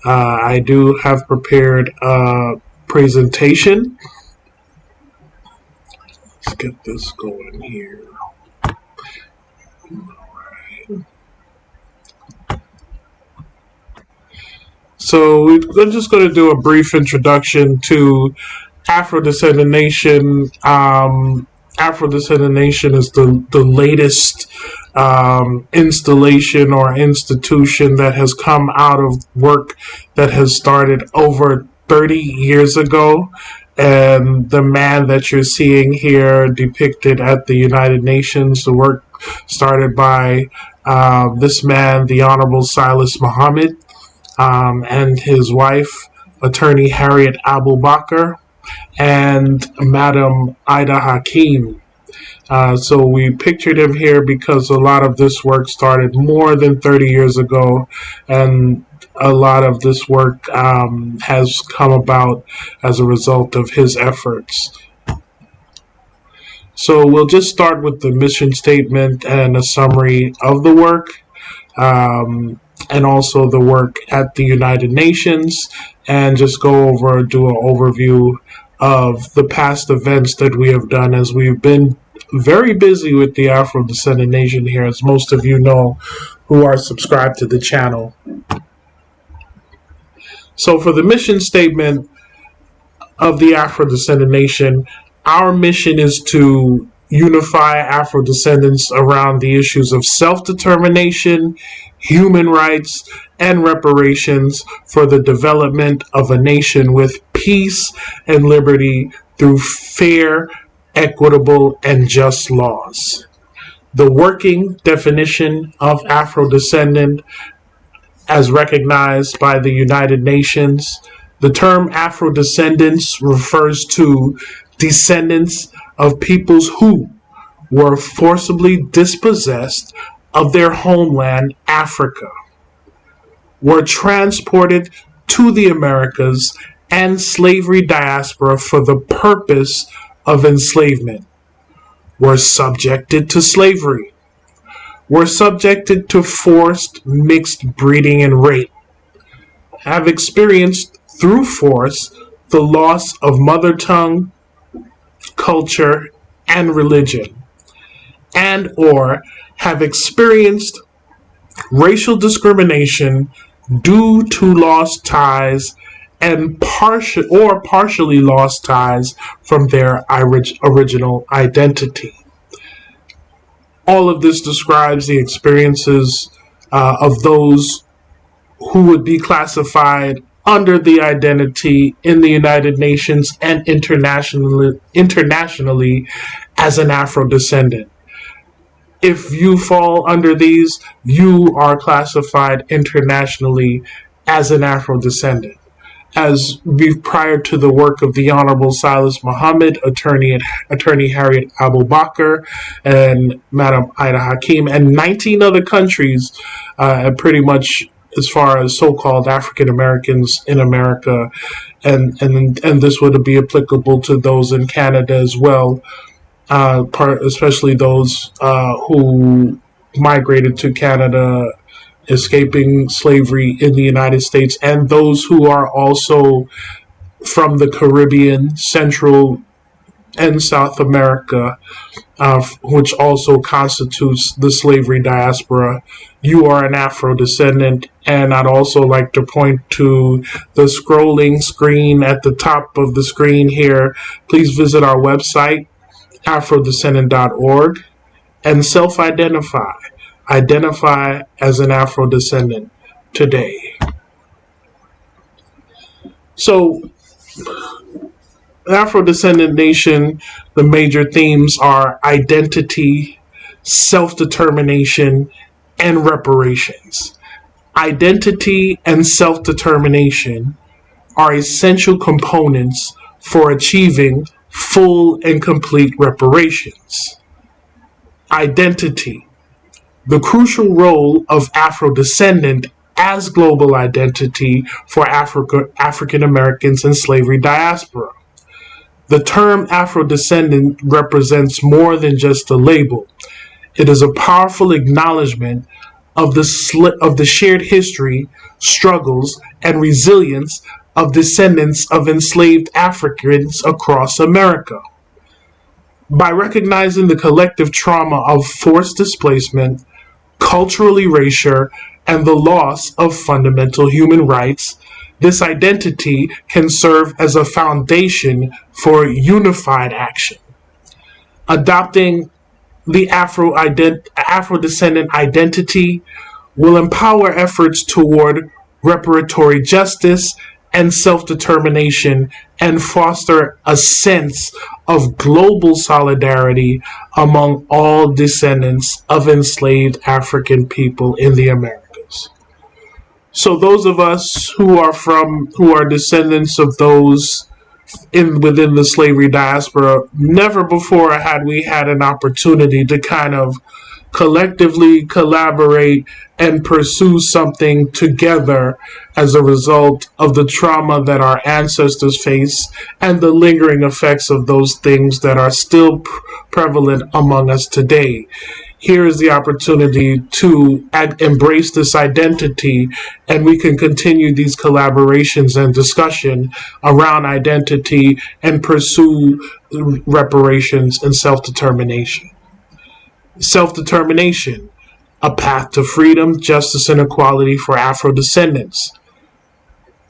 I do have prepared a presentation. Let's get this going here. So we're just going to do a brief introduction to Afrodescendant Nation. Afrodescendant Nation is the latest installation or institution that has come out of work that has started over 30 years ago. And the man that you're seeing here depicted at the United Nations, the work started by this man, the Honorable Silas Muhammad, and his wife, Attorney Harriet Abubakar, and Madam Ida Hakim. So we pictured him here because a lot of this work started more than 30 years ago, and a lot of this work has come about as a result of his efforts. So we'll just start with the mission statement and a summary of the work, and also the work at the United Nations, and just go over, do an overview of the past events that we have done, as we've been very busy with the Afro-Descendant Nation here, as most of you know who are subscribed to the channel. So for the mission statement of the Afro-Descendant Nation, our mission is to unify Afro-descendants around the issues of self-determination, human rights, and reparations for the development of a nation with peace and liberty through fair, equitable, and just laws. The working definition of Afro-descendant, as recognized by the United Nations, the term Afro-descendants refers to descendants of peoples who were forcibly dispossessed of their homeland, Africa, were transported to the Americas and slavery diaspora for the purpose of enslavement, were subjected to slavery, were subjected to forced mixed breeding and rape, have experienced through force the loss of mother tongue, culture, and religion, and or have experienced racial discrimination due to lost ties and partially lost ties from their original identity. All of this describes the experiences of those who would be classified under the identity in the United Nations and internationally as an Afro-descendant. If you fall under these, you are classified internationally as an Afro-descendant. As prior to the work of the Honorable Silas Muhammad, Attorney Harriet Abubakar, and Madam Ida Hakim, and 19 other countries, pretty much as far as so-called African Americans in America, and this would be applicable to those in Canada as well, especially those who migrated to Canada, escaping slavery in the United States, and those who are also from the Caribbean, Central and South America, which also constitutes the slavery diaspora. You are an Afro-descendant, and I'd also like to point to the scrolling screen at the top of the screen here. Please visit our website, afrodescendant.org, and self-identify. Identify as an Afro-descendant today. So, Afro-Descendant Nation, the major themes are identity, self-determination, and reparations. Identity and self-determination are essential components for achieving full and complete reparations. Identity. The crucial role of Afrodescendant as global identity for African Americans in slavery diaspora. The term Afrodescendant represents more than just a label. It is a powerful acknowledgement of the shared history, struggles, and resilience of descendants of enslaved Africans across America. By recognizing the collective trauma of forced displacement, cultural erasure, and the loss of fundamental human rights, this identity can serve as a foundation for unified action. Adopting the Afro-descendant identity will empower efforts toward reparatory justice and self-determination and foster a sense of global solidarity among all descendants of enslaved African people in the Americas. So those of us who are descendants of those within the slavery diaspora, never before had we had an opportunity to kind of collectively collaborate and pursue something together as a result of the trauma that our ancestors faced and the lingering effects of those things that are still prevalent among us today. Here is the opportunity to embrace this identity, and we can continue these collaborations and discussion around identity and pursue reparations and self-determination. Self-determination, a path to freedom, justice, and equality for Afro-descendants.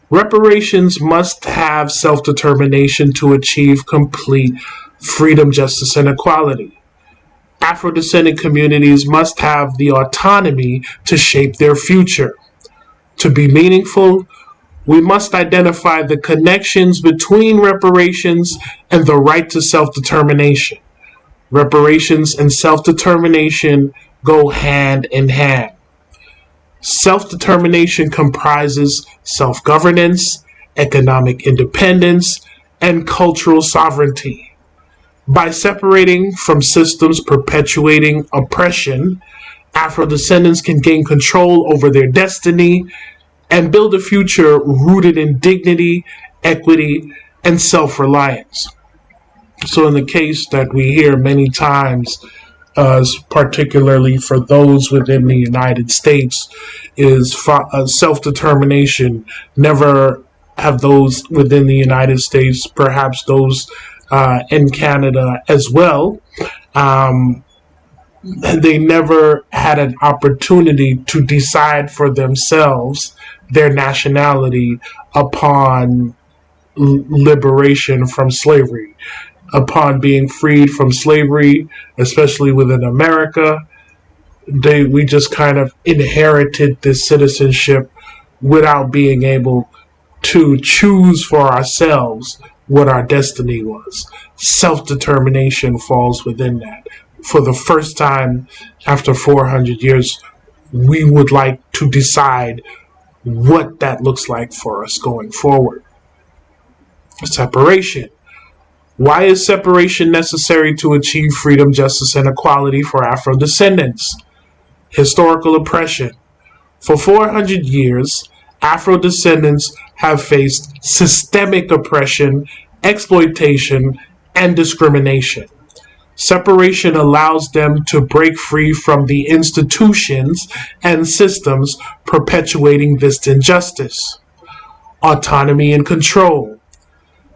Reparations must have self-determination to achieve complete freedom, justice, and equality. Afro-descendant communities must have the autonomy to shape their future. To be meaningful, we must identify the connections between reparations and the right to self-determination. Reparations and self-determination go hand in hand. Self-determination comprises self-governance, economic independence, and cultural sovereignty. By separating from systems perpetuating oppression, Afro-descendants can gain control over their destiny and build a future rooted in dignity, equity, and self-reliance. So in the case that we hear many times, particularly for those within the United States, is self-determination. Never have those within the United States, perhaps those in Canada as well, they never had an opportunity to decide for themselves their nationality upon liberation from slavery. Upon being freed from slavery, especially within America, we just kind of inherited this citizenship without being able to choose for ourselves what our destiny was. Self-determination falls within that. For the first time after 400 years, we would like to decide what that looks like for us going forward. Separation. Why is separation necessary to achieve freedom, justice, and equality for Afro-descendants? Historical oppression. For 400 years, Afro-descendants have faced systemic oppression, exploitation, and discrimination. Separation allows them to break free from the institutions and systems perpetuating this injustice. Autonomy and control.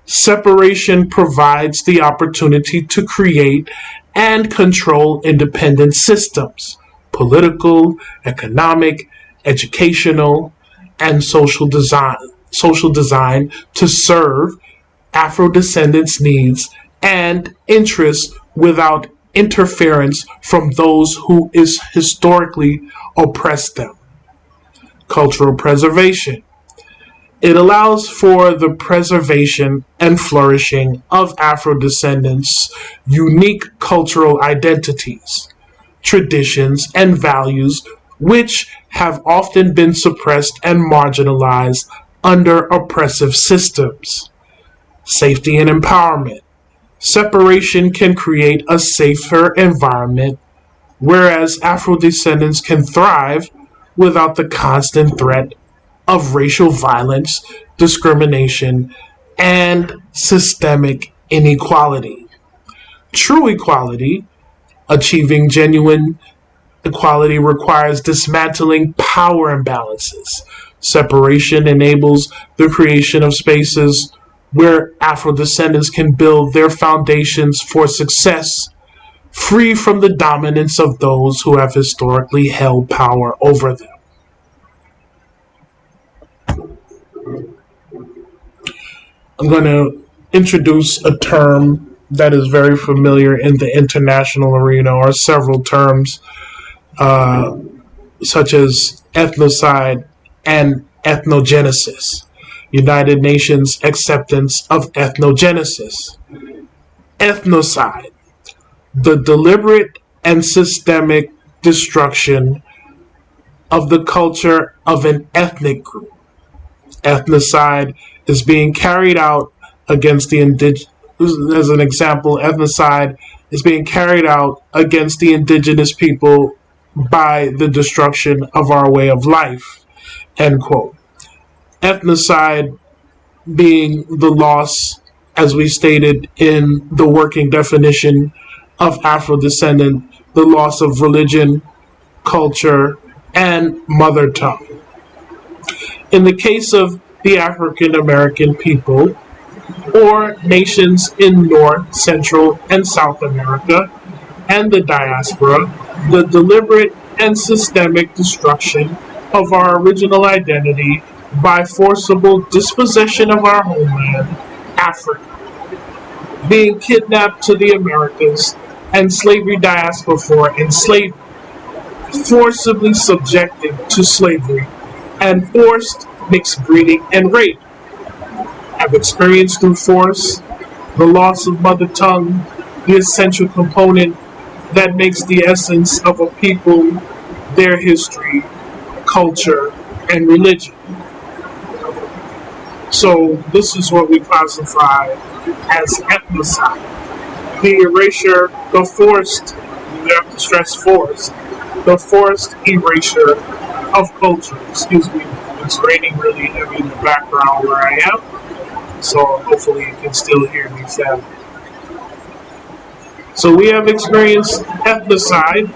Separation provides the opportunity to create and control independent systems, political, economic, educational, and social design to serve Afro-descendants' needs and interests without interference from those who historically oppressed them. Cultural preservation. It allows for the preservation and flourishing of Afro-descendants' unique cultural identities, traditions, and values which have often been suppressed and marginalized under oppressive systems. Safety and empowerment. Separation can create a safer environment, whereas Afro-descendants can thrive without the constant threat of racial violence, discrimination, and systemic inequality. True equality, achieving genuine equality, requires dismantling power imbalances. Separation enables the creation of spaces where Afro-descendants can build their foundations for success, free from the dominance of those who have historically held power over them. I'm going to introduce a term that is very familiar in the international arena, or several terms such as ethnocide and ethnogenesis. United Nations acceptance of ethnogenesis. Ethnocide, the deliberate and systemic destruction of the culture of an ethnic group. Ethnocide is being carried out against the indigenous. As an example, ethnocide is being carried out against the indigenous people by the destruction of our way of life. End quote. Ethnocide being the loss, as we stated in the working definition of Afro-descendant, the loss of religion, culture, and mother tongue. In the case of the African American people, or nations in North, Central, and South America, and the diaspora, the deliberate and systemic destruction of our original identity by forcible dispossession of our homeland, Africa, being kidnapped to the Americas, and slavery diaspora for enslavement, forcibly subjected to slavery, and forced mixed breeding and rape, have experienced through force the loss of mother tongue, the essential component that makes the essence of a people, their history, culture, and religion. So this is what we classify as ethnocide. The erasure, the forced, you have to stress forced, the forced erasure of culture. Excuse me, it's raining really heavy in the background where I am, so hopefully you can still hear me family. So we have experienced ethnocide,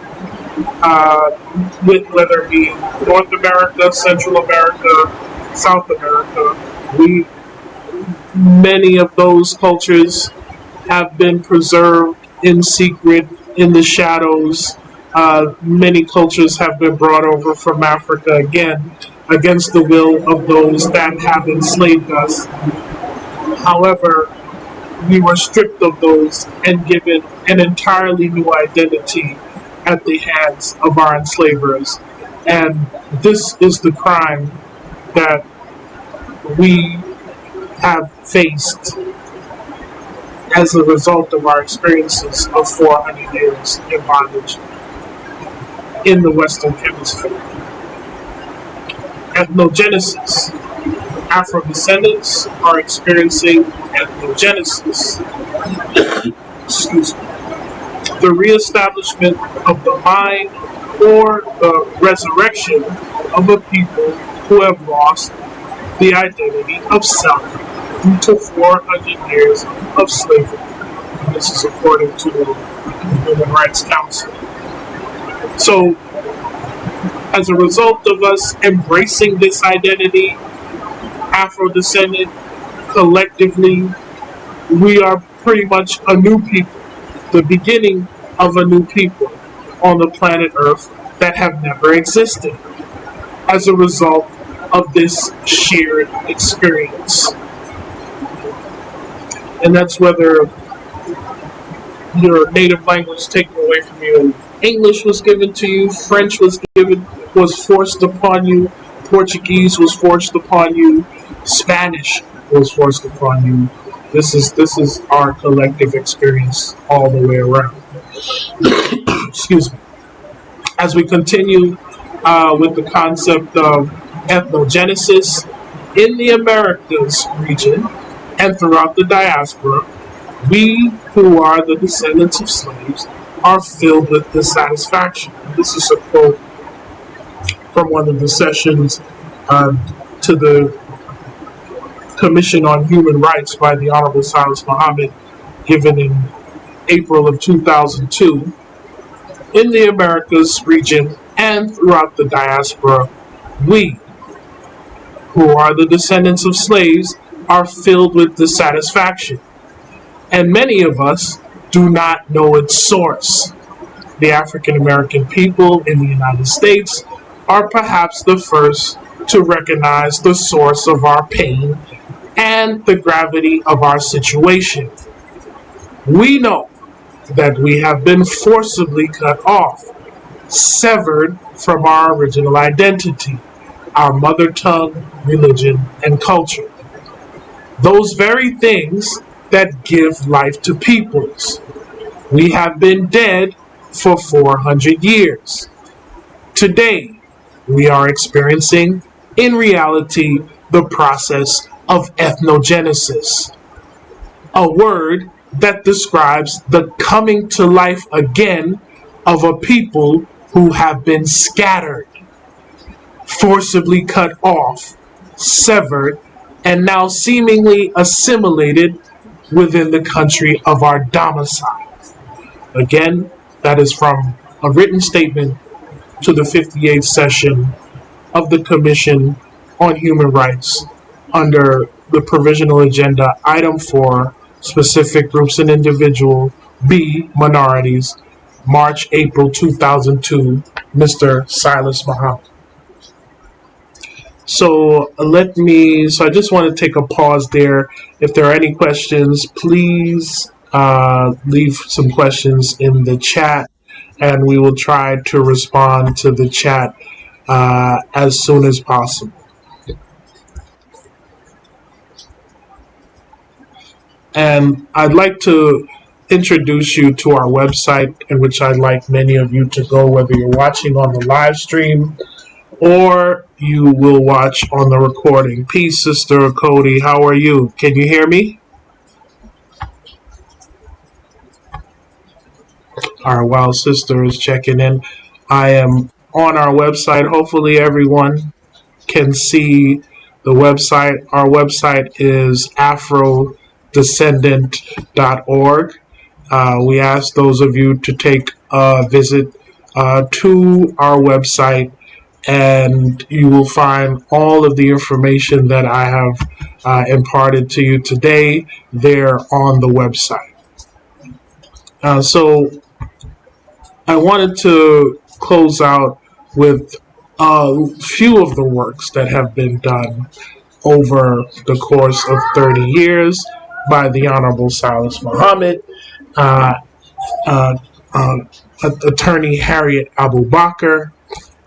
with whether it be North America, Central America, South America. Many of those cultures have been preserved in secret, in the shadows. Many cultures have been brought over from Africa, again, against the will of those that have enslaved us. However, we were stripped of those and given an entirely new identity at the hands of our enslavers. And this is the crime that we have faced as a result of our experiences of 400 years in bondage in the Western Hemisphere. Ethnogenesis. Afro-descendants are experiencing ethnogenesis. Excuse me. The reestablishment of the mind or the resurrection of a people who have lost the identity of self due to 400 years of slavery. And this is according to the Human Rights Council. So, as a result of us embracing this identity, Afro-descendant, collectively, we are pretty much a new people, the beginning of a new people on the planet Earth that have never existed as a result of this shared experience. And that's whether your native language taken away from you, English was given to you, French was forced upon you, Portuguese was forced upon you, Spanish was forced upon you. This is our collective experience all the way around. Excuse me. As we continue with the concept of ethnogenesis, In the Americas region and throughout the diaspora, we who are the descendants of slaves are filled with dissatisfaction. This is a quote from one of the sessions to the Commission on Human Rights by the Honorable Silas Muhammad, given in April of 2002. In the Americas region and throughout the diaspora, we, who are the descendants of slaves, are filled with dissatisfaction. And many of us do not know its source. The African American people in the United States are perhaps the first to recognize the source of our pain and the gravity of our situation. We know that we have been forcibly cut off, severed from our original identity, our mother tongue, religion, and culture. Those very things that give life to peoples. We have been dead for 400 years. Today, we are experiencing, in reality, the process of ethnogenesis, a word that describes the coming to life again of a people who have been scattered, forcibly cut off, severed, and now seemingly assimilated within the country of our domicile. Again, that is from a written statement to the 58th session of the Commission on Human Rights under the Provisional Agenda, Item 4, Specific Groups and Individual, B, Minorities, March, April 2002, Mr. Silas Muhammad. So I just want to take a pause there. If there are any questions, please leave some questions in the chat, and we will try to respond to the chat as soon as possible. And I'd like to introduce you to our website, in which I'd like many of you to go, whether you're watching on the live stream or you will watch on the recording. Peace, Sister Cody. How are you? Can you hear me? Our wild sister is checking in. I am on our website. Hopefully everyone can see the website. Our website is Afrodescendant.org. We ask those of you to take a visit to our website, and you will find all of the information that I have imparted to you today there on the website. So I wanted to close out with a few of the works that have been done over the course of 30 years by the Honorable Silas Muhammad, Attorney Harriet Abu Bakr,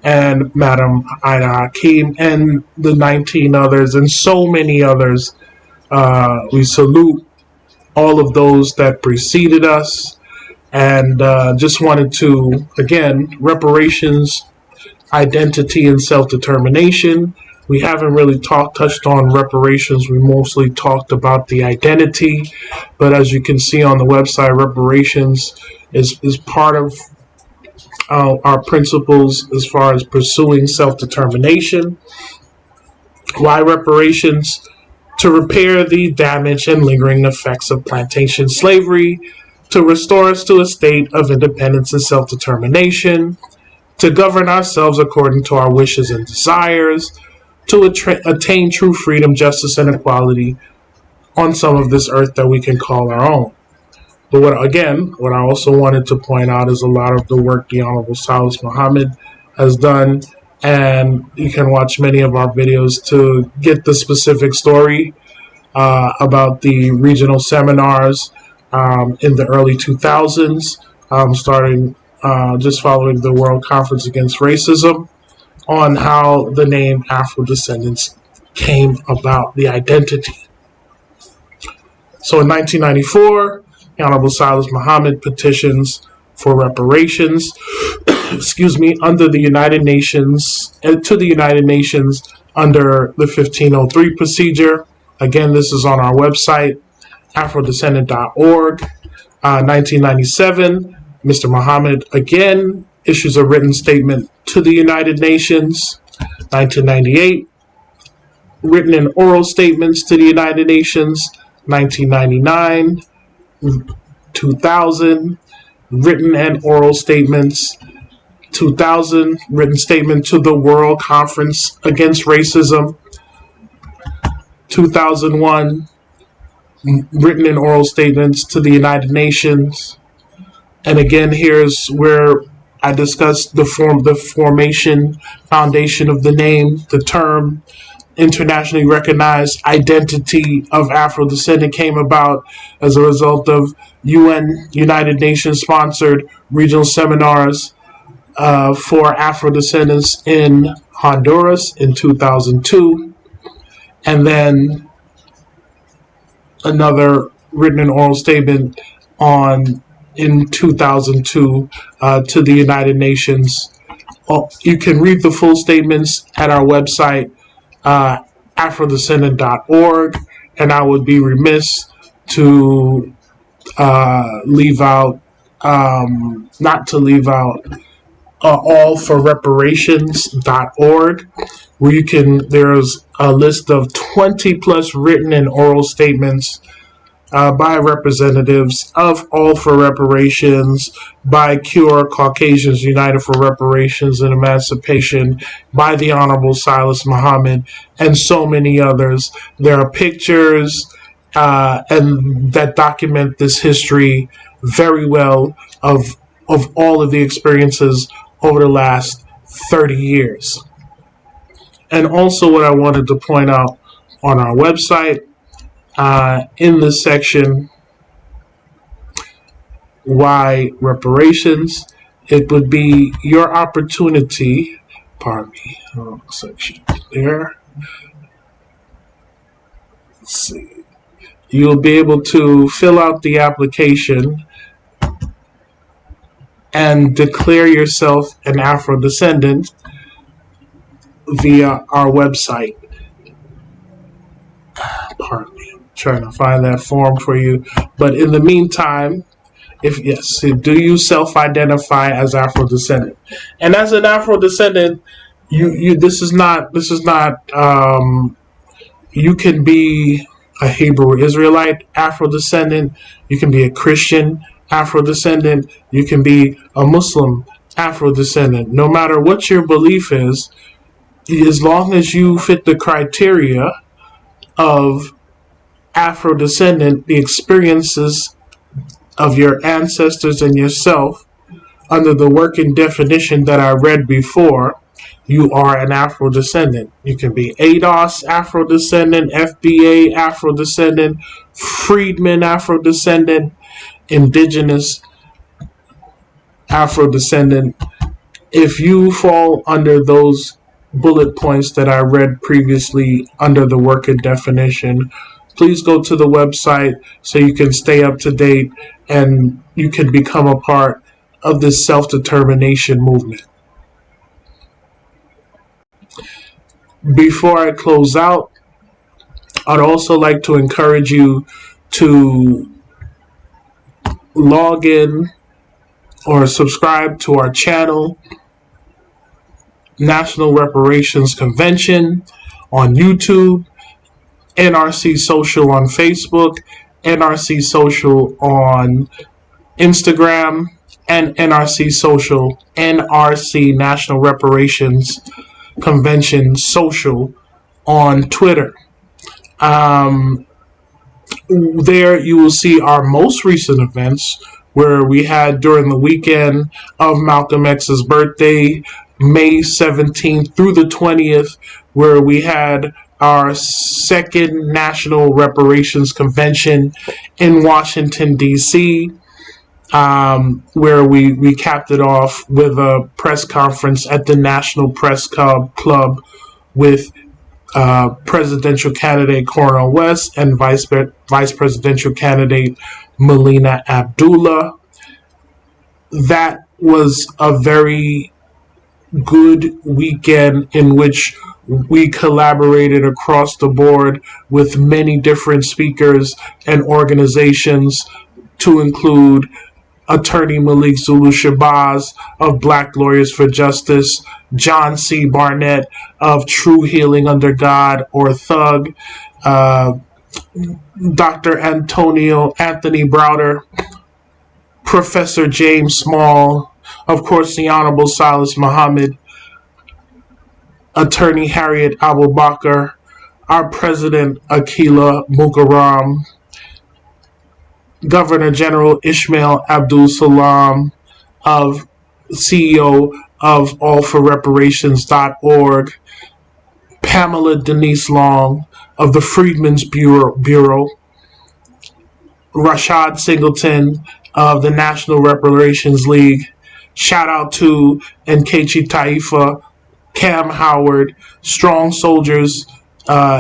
and Madam Ida Hakim, and the 19 others, and so many others. We salute all of those that preceded us, and just wanted to, again, reparations, identity, and self-determination. We haven't really touched on reparations. We mostly talked about the identity, but as you can see on the website, reparations is part of our principles as far as pursuing self-determination. Why reparations? To repair the damage and lingering effects of plantation slavery, to restore us to a state of independence and self-determination, to govern ourselves according to our wishes and desires, to attain true freedom, justice, and equality on some of this earth that we can call our own. But what I also wanted to point out is a lot of the work the Honorable Silas Muhammad has done, and you can watch many of our videos to get the specific story about the regional seminars in the early 2000s, starting just following the World Conference Against Racism, on how the name Afrodescendants came about, the identity. So in 1994, the Honorable Silas Muhammad petitions for reparations, excuse me, under the United Nations, to the United Nations under the 1503 procedure. Again, this is on our website, Afrodescendant.org. 1997, Mr. Muhammad again issues a written statement to the United Nations. 1998, written and oral statements to the United Nations. 1999, 2000, written and oral statements. 2000, written statement to the World Conference Against Racism. 2001, written and oral statements to the United Nations. And again, here's where I discussed the formation, foundation of the name, the term. Internationally recognized identity of Afro-descendant came about as a result of United Nations sponsored regional seminars for Afro-descendants in Honduras in 2002. And then another written and oral statement in 2002 to the United Nations. You can read the full statements at our website, Afrodescendant.org, and I would be remiss to leave out allforreparations.org, where there's a list of 20 plus written and oral statements by representatives of All for Reparations, by Cure Caucasians United for Reparations and Emancipation, by the Honorable Silas Muhammad, and so many others. There are pictures and that document this history very well of all of the experiences over the last 30 years. And also what I wanted to point out on our website, in the section Why Reparations, it would be your opportunity, section there. Let's see. You'll be able to fill out the application and declare yourself an Afro-descendant via our website. Pardon me, I'm trying to find that form for you. But in the meantime, do you self-identify as Afro-descendant? And as an Afro-descendant, this is not. You can be a Hebrew Israelite Afro-descendant. You can be a Christian Afro-descendant. You can be a Muslim Afro-descendant. No matter what your belief is, as long as you fit the criteria of Afro-descendant, the experiences of your ancestors and yourself, under the working definition that I read before, you are an Afro-descendant. You can be ADOS Afro-descendant, FBA Afro-descendant, Freedman Afro-descendant, Indigenous Afro-descendant. If you fall under those bullet points that I read previously under the working definition, please go to the website so you can stay up to date and you can become a part of this self-determination movement. Before I close out, I'd also like to encourage you to log in or subscribe to our channel, National Reparations Convention on YouTube, NRC Social on Facebook, NRC Social on Instagram, and NRC Social, NRC National Reparations Convention Social on Twitter. There you will see our most recent events, where we had during the weekend of Malcolm X's birthday, May 17th through the 20th, where we had our second National Reparations Convention in Washington, D.C., where we capped it off with a press conference at the National Press Club with presidential candidate Cornel West and vice presidential candidate Melina Abdullah. that was a very good weekend in which we collaborated across the board with many different speakers and organizations, to include Attorney Malik Zulu Shabazz of Black Lawyers for Justice, John C. Barnett of True Healing Under God or Thug, Dr. Anthony Browder, Professor James Small, of course, the Honorable Silas Muhammad, Attorney Harriet Abubakar, our President Akila Mukarram, Governor General Ishmael Abdul Salam, of CEO of allforreparations.org, Pamela Denise Long of the Freedmen's Bureau, Rashad Singleton of the National Reparations League. Shout out to Nkechi Taifa, Cam Howard, strong soldiers,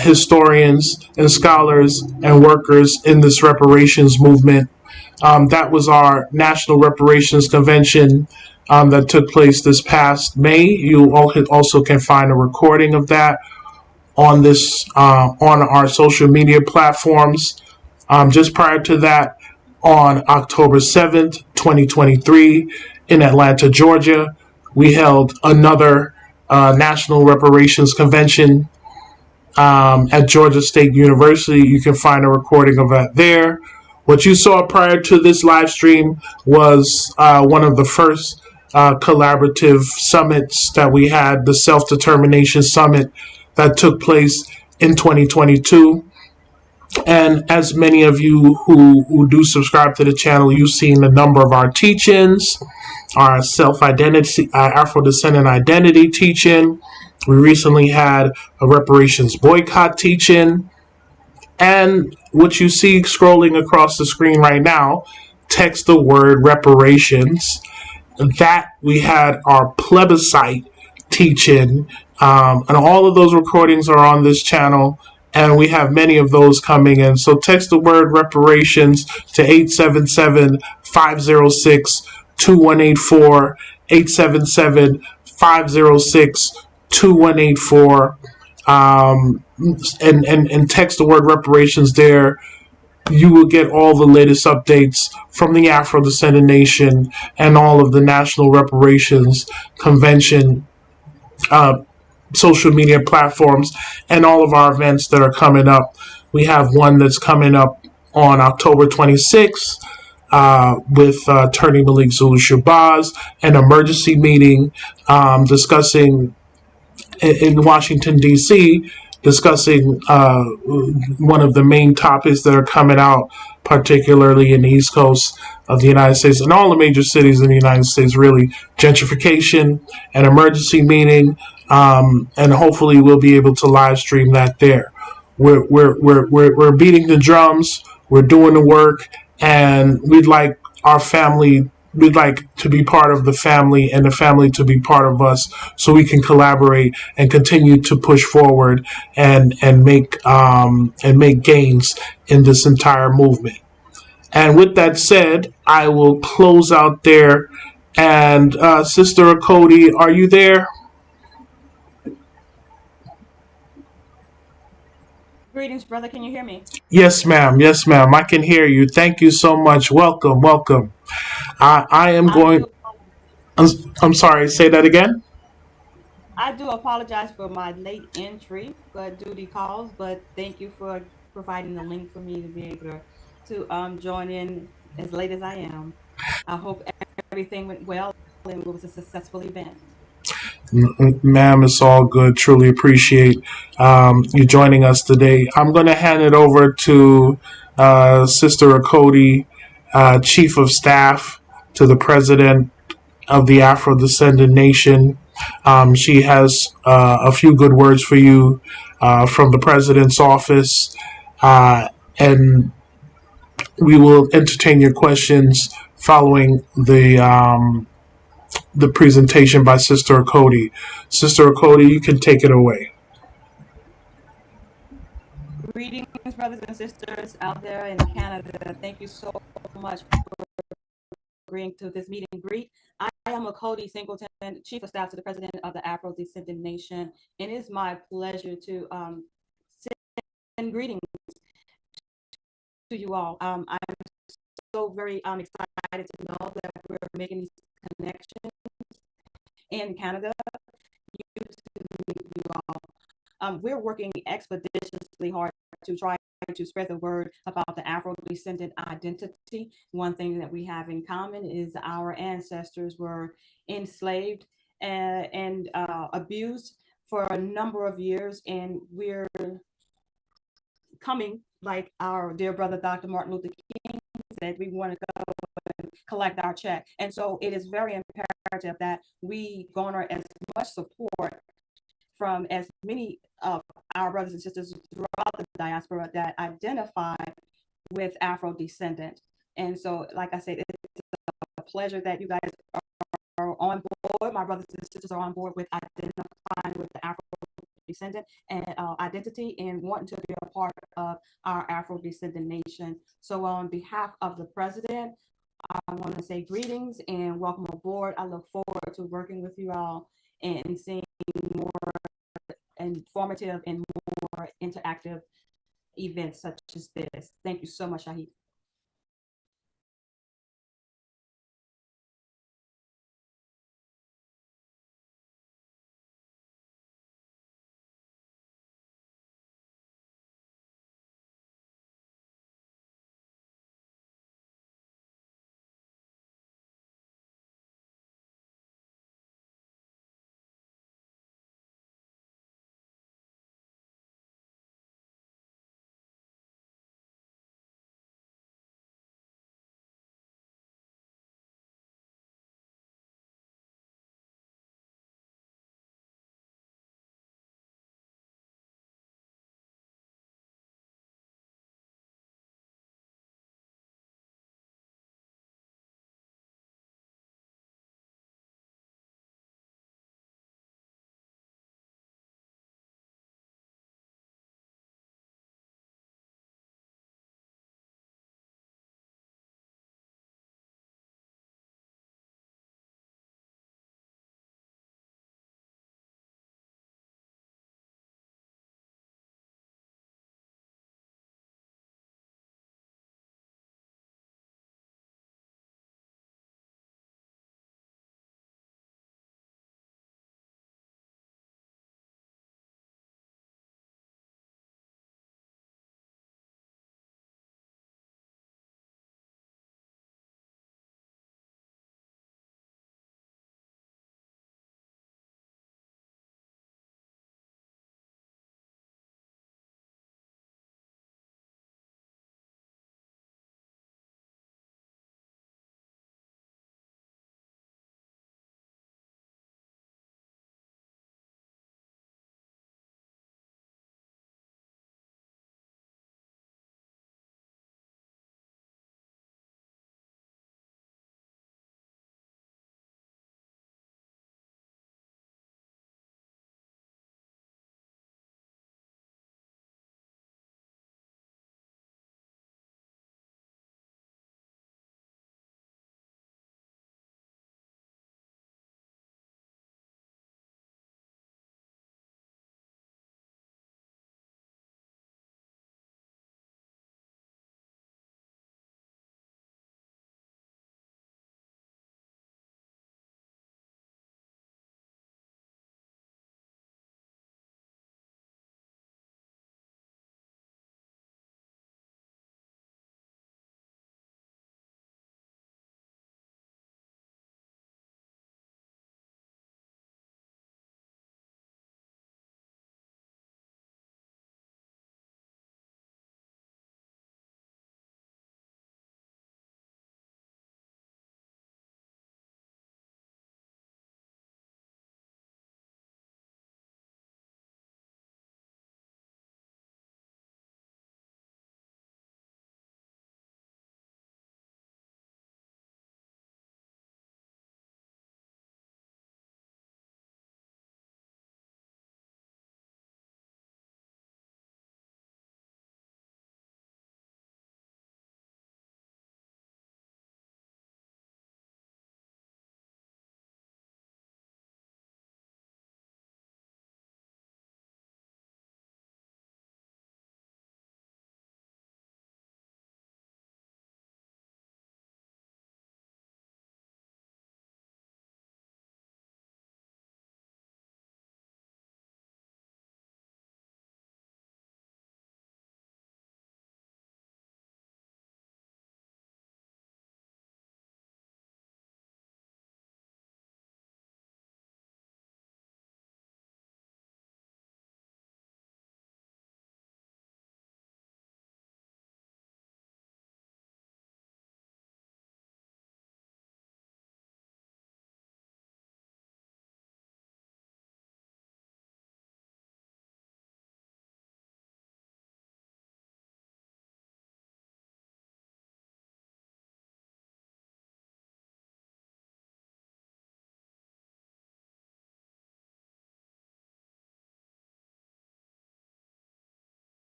historians, and scholars and workers in this reparations movement. That was our National Reparations Convention that took place this past May. You also can find a recording of that on this on our social media platforms. Just prior to that, on October 7th, 2023, in Atlanta, Georgia, we held another National Reparations Convention at Georgia State University. You can find a recording of that there. What you saw prior to this live stream was one of the first collaborative summits that we had, the Self-Determination Summit that took place in 2022. And as many of you who do subscribe to the channel, you've seen a number of our teachings, our self-identity, Afro-Descendant identity teaching. We recently had a reparations boycott teaching. And what you see scrolling across the screen right now, text the word reparations. That we had our plebiscite teaching. And all of those recordings are on this channel. And we have many of those coming in. So text the word reparations to 877-506-2184, 877-506-2184, and text the word reparations there. You will get all the latest updates from the Afro-Descendant Nation and all of the National Reparations Convention social media platforms and all of our events that are coming up. We have one that's coming up on October 26th with Attorney Malik Zulu Shabazz, an emergency meeting discussing in Washington, D.C., discussing one of the main topics that are coming out, particularly in the East Coast of the United States and all the major cities in the United States, really, gentrification, an emergency meeting, and hopefully we'll be able to live stream that there. We're beating the drums, we're doing the work, and we'd like to be part of the family and the family to be part of us, so we can collaborate and continue to push forward and make gains in this entire movement. And with that said, I will close out there. And Sister Cody, are you there? Greetings, brother. Can you hear me? Yes, ma'am. Yes, ma'am. I can hear you. Thank you so much. Welcome, welcome. I am going. I'm sorry. Say that again. I do apologize for my late entry, but duty calls. But thank you for providing the link for me to be able to join in as late as I am. I hope everything went well and it was a successful event. Ma'am, it's all good. Truly appreciate you joining us today. I'm going to hand it over to Sister Cody, Chief of Staff to the President of the Afro-Descendant Nation. She has a few good words for you from the President's office, and we will entertain your questions following the presentation by Sister Cody. Sister Cody, you can take it away. Greetings, brothers and sisters out there in Canada. Thank you so much for agreeing to this meet and greet. I am a Cody Singleton, Chief of Staff to the President of the Afro-Descendant Nation, and it is my pleasure to send greetings to you all. I'm so very excited to know that we're making these connections in Canada. You all. We're working expeditiously hard to try to spread the word about the Afro-descendant identity. One thing that we have in common is our ancestors were enslaved and abused for a number of years, and we're coming, like our dear brother Dr. Martin Luther King said, we want to go and collect our check. And so it is very imperative that we garner as much support from as many of our brothers and sisters throughout the diaspora that identify with Afro-descendant. And so, like I said, it's a pleasure that you guys are on board. My brothers and sisters are on board with identifying with the Afro-descendant and identity and wanting to be a part of our Afro-descendant nation. So on behalf of the president, I want to say greetings and welcome aboard. I look forward to working with you all and seeing more informative and more interactive events such as this. Thank you so much, Shahid.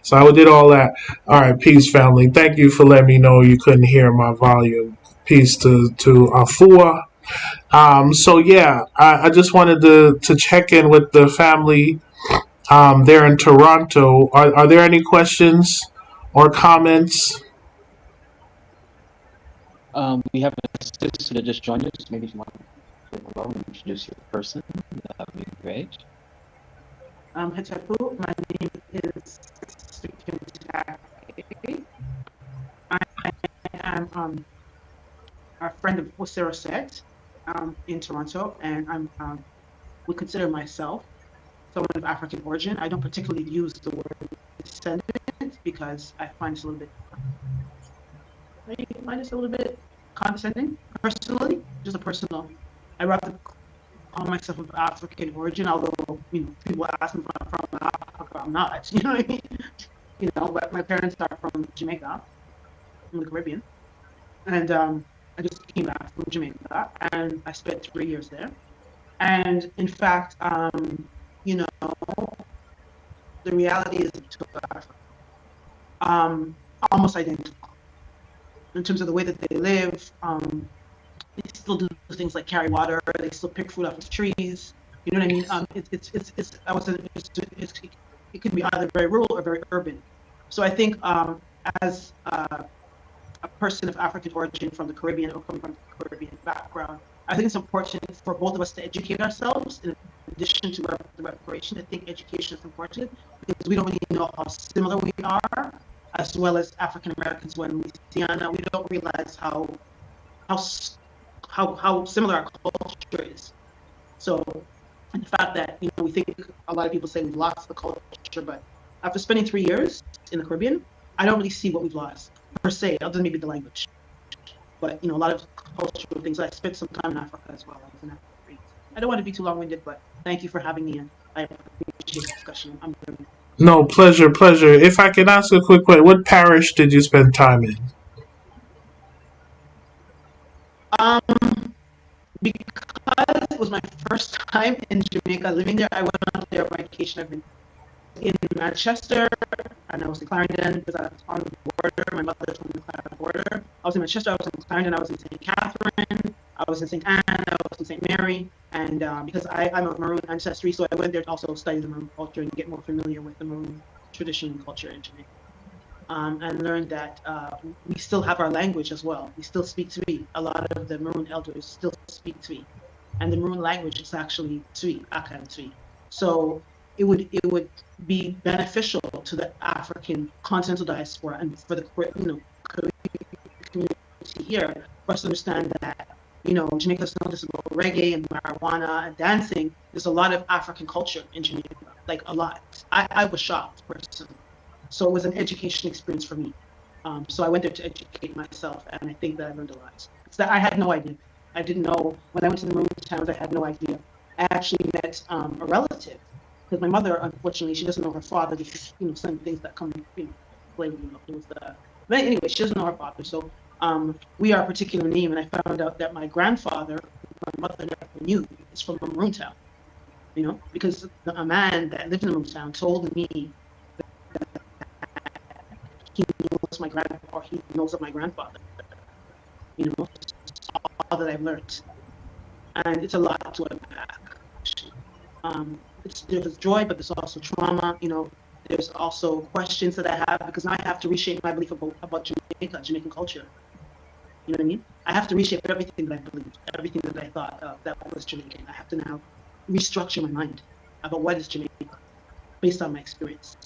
So I did all that. All right, peace, family. Thank you for letting me know you couldn't hear my volume. Peace to Afua. So yeah, I just wanted to check in with the family there in Toronto. Are there any questions or comments? We have a sister that just joined us. Maybe if you want to go and introduce your person, that would be great. Hetapu, my name is Sukintak. I am a friend of Osira Set in Toronto, and I'm would consider myself someone of African origin. I don't particularly use the word descendant because I find it's a little bit condescending, personally, just a personal. I rather call myself of African origin, although people ask me if I'm from Africa, I'm not. You know what I mean? But my parents are from Jamaica, in the Caribbean, and I just came back from Jamaica, and I spent 3 years there. And in fact, the reality is to Africa, almost identical in terms of the way that they live. They still do things like carry water. They still pick fruit off the trees. You know what I mean? It can be either very rural or very urban. So I think as a person of African origin from the Caribbean or coming from the Caribbean background, I think it's important for both of us to educate ourselves in addition to the reparation. I think education is important because we don't really know how similar we are, as well as African Americans. When we see Anna, we don't realize how similar our culture is. So, and the fact that we think a lot of people say we've lost the culture, but after spending 3 years in the Caribbean, I don't really see what we've lost per se, other than maybe the language. But a lot of cultural things. I spent some time in Africa as well. I don't want to be too long-winded, but thank you for having me, and I appreciate the discussion. No, pleasure. If I can ask a quick question, what parish did you spend time in? Because it was my first time in Jamaica living there, I went out there on vacation. I've been in Manchester, and I was in Clarendon because I was on the border. My mother's from the Clarendon border. I was in Manchester, I was in Clarendon, I was in St. Catherine, I was in St. Anne, I was in St. Mary, and because I'm of Maroon ancestry, so I went there to also study the Maroon culture and get more familiar with the Maroon tradition and culture in Jamaica. And learned that we still have our language as well. We still speak Twi. A lot of the Maroon elders still speak Twi. And the Maroon language is actually Twi, Aka and Twi. So it would be beneficial to the African continental diaspora and for the community here for us to understand that Jamaica is not just about reggae and marijuana and dancing. There's a lot of African culture in Jamaica, like a lot. I was shocked personally. So it was an education experience for me. So I went there to educate myself, and I think that I learned a lot. It's that I had no idea. I didn't know when I went to the Maroon towns. I had no idea. I actually met a relative because my mother, unfortunately, she doesn't know her father. Because some things that come, later. It was the. But anyway, she doesn't know her father. So we are a particular name, and I found out that my grandfather, my mother never knew, is from a Maroon town. Because a man that lived in the Maroon town told me he knows my grandfather, or he knows of my grandfather. All that I've learned, and it's a lot to unpack. There's joy, but there's also trauma. There's also questions that I have because now I have to reshape my belief about Jamaican culture. You know what I mean? I have to reshape everything that I believed, everything that I thought that was Jamaican. I have to now restructure my mind about what is Jamaica based on my experience.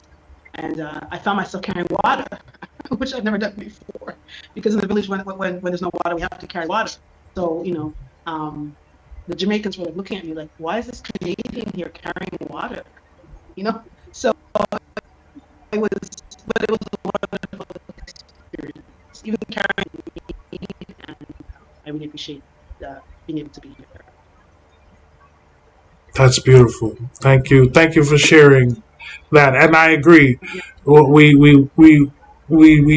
And I found myself carrying water, which I've never done before, because in the village, when there's no water, we have to carry water. So, the Jamaicans were looking at me like, why is this Canadian here carrying water? So it was a wonderful experience, even carrying me, and I really appreciate being able to be here. That's beautiful. Thank you for sharing that, and I agree. We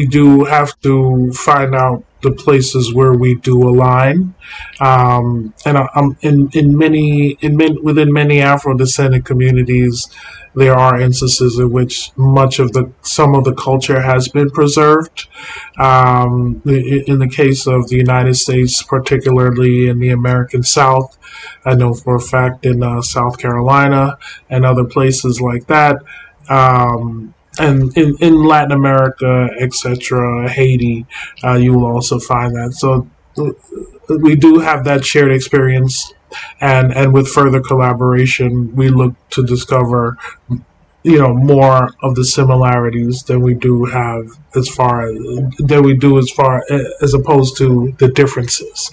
do have to find out the places where we do align, and I'm within many Afro-descendant communities, there are instances in which some of the culture has been preserved. In the case of the United States, particularly in the American South, I know for a fact in South Carolina and other places like that. And in Latin America, etc., Haiti, you will also find that. So we do have that shared experience, and with further collaboration, we look to discover, more of the similarities than we do as opposed to the differences.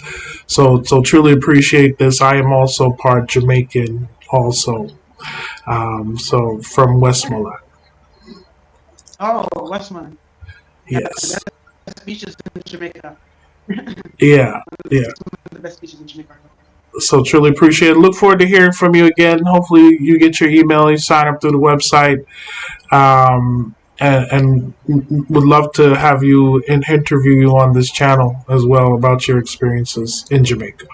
So truly appreciate this. I am also part Jamaican, also. So from Westmoreland. Oh, Westmoreland. Yes. Best beaches in Jamaica. Yeah. Yeah. Some of the best beaches in Jamaica. So truly appreciate it. Look forward to hearing from you again. Hopefully you get your email, you sign up through the website. And would love to have you interview you on this channel as well about your experiences in Jamaica.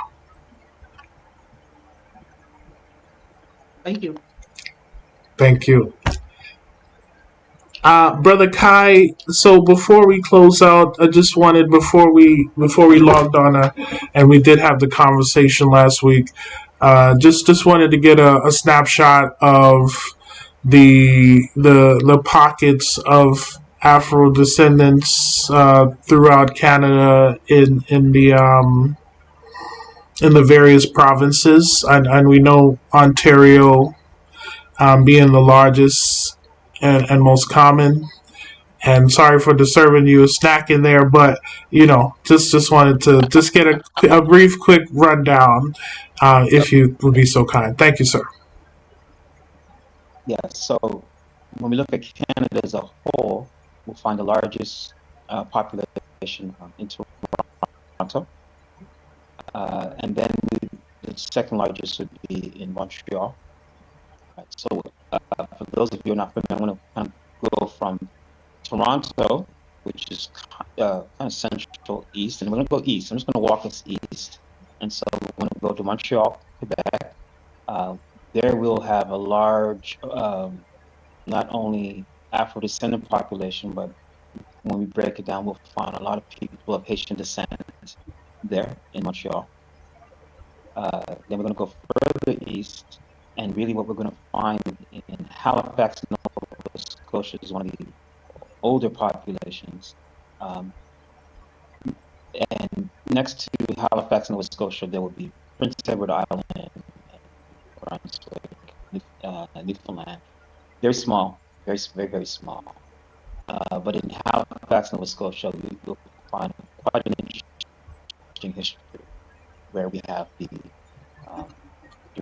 Thank you. Thank you. Brother Kai, so before we close out, I just wanted before we logged on, and we did have the conversation last week. Just wanted to get a snapshot of the pockets of Afro descendants throughout Canada in the various provinces, and we know Ontario being the largest and most common. And sorry for disturbing you, a snack in there, but just wanted to just get a brief, quick rundown, if you would be so kind. Thank you, sir. Yeah, so when we look at Canada as a whole, we'll find the largest population in Toronto, and then the second largest would be in Montreal. Right, so for those of you who are not familiar, I'm going to kind of go from Toronto, which is kind of central east, and we're going to go east. I'm just going to walk us east, and so we're going to go to Montreal, Quebec. There we'll have a large, not only Afro-descendant population, but when we break it down, we'll find a lot of people of Haitian descent there in Montreal. Then we're going to go further east, and really what we're going to find in Halifax, Nova Scotia is one of the older populations. And next to Halifax, Nova Scotia, there will be Prince Edward Island and Brunswick, Newfoundland. Very small, very, very, very small. But in Halifax, Nova Scotia, we will find quite an interesting history where we have the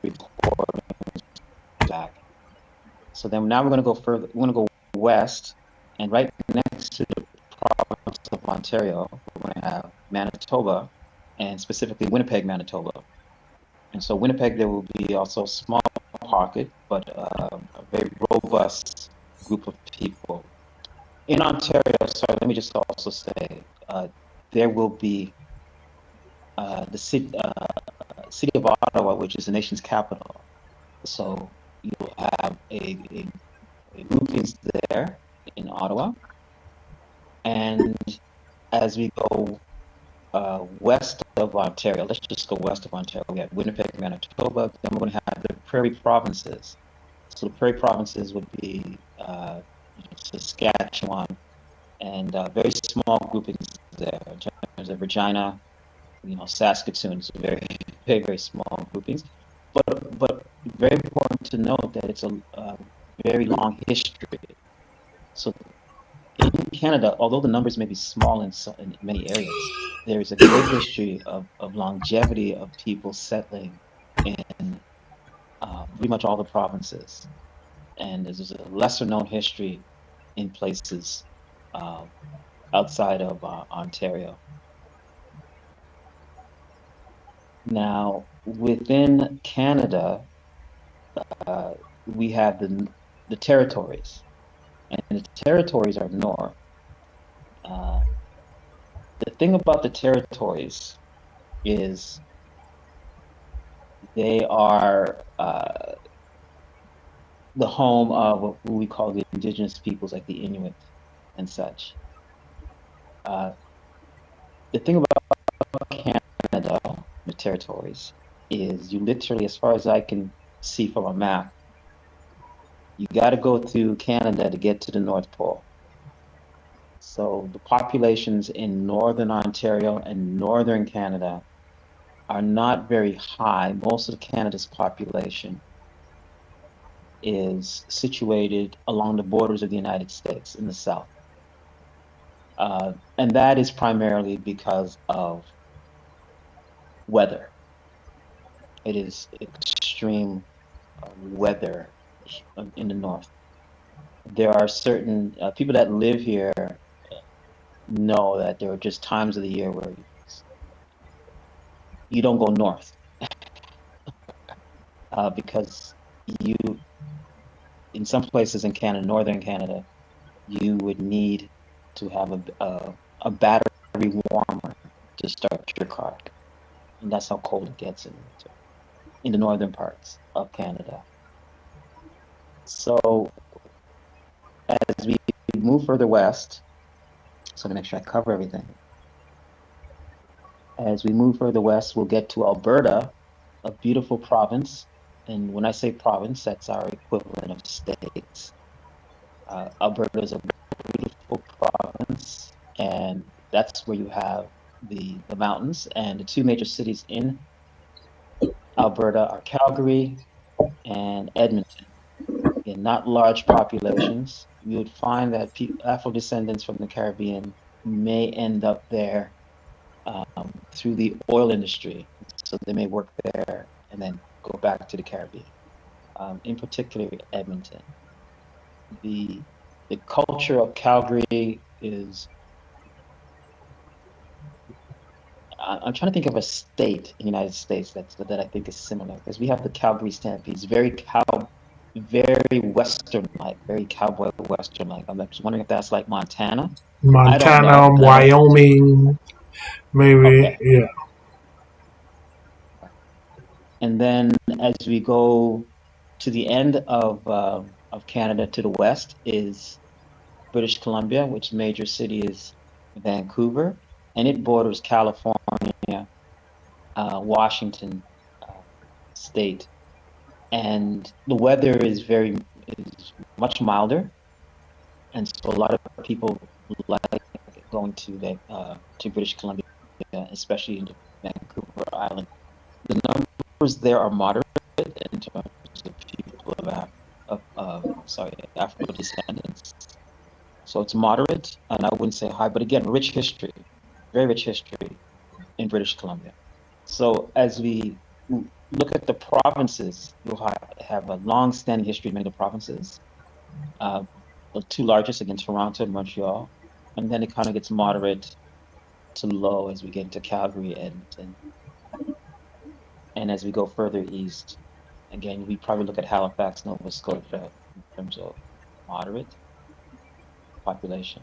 recordings back. So then now we're going to go further. We're going to go west, and right next to the province of Ontario, we're going to have Manitoba, and specifically Winnipeg, Manitoba. And so Winnipeg, there will be also a small pocket, but a very robust group of people. In Ontario, sorry, let me just also say, there will be the city of Ottawa, which is the nation's capital. So you'll have a groupings there in Ottawa. And as we go west of Ontario, let's just go west of Ontario. We have Winnipeg, Manitoba. Then we're going to have the Prairie Provinces. So the Prairie Provinces would be Saskatchewan, and very small groupings there. In terms of Regina, Saskatoon, so very, very, very small groupings. But very important to note that it's a very long history. So in Canada, although the numbers may be small in many areas, there is a great history of longevity of people settling in pretty much all the provinces. And there's a lesser known history in places outside of Ontario. Now, within Canada, we have the territories, and the territories are north. The thing about the territories is they are the home of what we call the indigenous peoples, like the Inuit and such. The thing about Canada, the territories, is you literally, as far as I can see from a map, you got to go through Canada to get to the North Pole. So the populations in Northern Ontario and Northern Canada are not very high. Most of Canada's population is situated along the borders of the United States in the south. And that is primarily because of weather. It is extreme weather in the north. There are certain people that live here know that there are just times of the year where you don't go north because you, in some places in Canada, northern Canada, you would need to have a battery warmer to start your car, and that's how cold it gets in the northern parts of Canada. So as we move further west, so to make sure I cover everything, as we move further west, we'll get to Alberta, a beautiful province. And when I say province, that's our equivalent of states. Alberta is a beautiful province, and that's where you have the mountains. And the two major cities in Alberta are Calgary and Edmonton. Again, not large populations. You would find that Afro-descendants from the Caribbean may end up there through the oil industry. So they may work there and then go back to the Caribbean, in particular Edmonton. The culture of Calgary is, I'm trying to think of a state in the United States that I think is similar, because we have the Calgary Stampedes, very Western-like, very cowboy Western-like. I'm just wondering if that's like Montana. Montana, Wyoming, maybe, okay. Yeah. And then as we go to the end of Canada to the west is British Columbia, which major city is Vancouver, and it borders California, Washington state, and the weather is much milder, and so a lot of people like going to British Columbia, especially in Vancouver Island. The numbers there are moderate in terms of people of Afro-descendants. So it's moderate, and I wouldn't say high, but again, rich history, very rich history in British Columbia. So as we look at the provinces, you'll have a long-standing history in many of the provinces. The two largest, again, Toronto and Montreal, and then it kind of gets moderate to low as we get into Calgary, Edmonton. And as we go further east, again, we probably look at Halifax, Nova Scotia in terms of moderate population.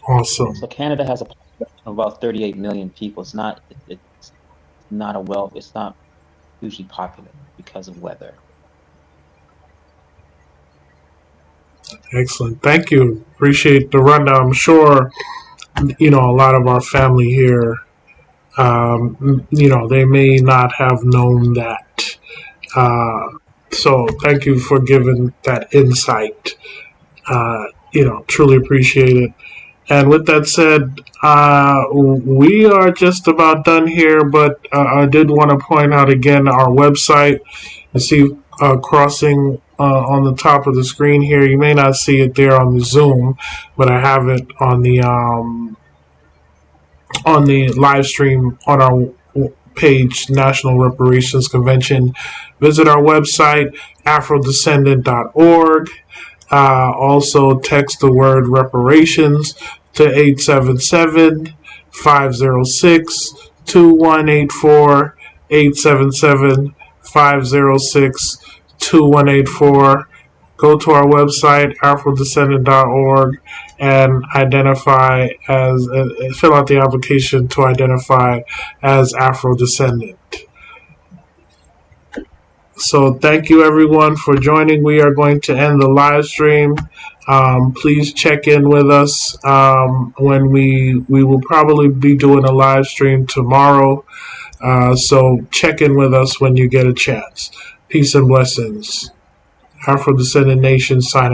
Awesome. So Canada has a population of about 38 million people. It's not hugely popular because of weather. Excellent. Thank you. Appreciate the rundown. I'm sure, a lot of our family here, they may not have known that. So thank you for giving that insight. Truly appreciate it. And with that said, we are just about done here, but I did want to point out again our website. You see crossing on the top of the screen here. You may not see it there on the Zoom, but I have it on the live stream on our page, National Reparations Convention. Visit our website, afrodescendant.org. Also text the word reparations to 877-506-2184, 877-506-2184. Go to our website, afrodescendant.org, and identify as fill out the application to identify as Afro-descendant. So thank you everyone for joining. We are going to end the live stream. Please check in with us when we will probably be doing a live stream tomorrow. So check in with us when you get a chance. Peace and blessings. Afro-Descendant Nation signing.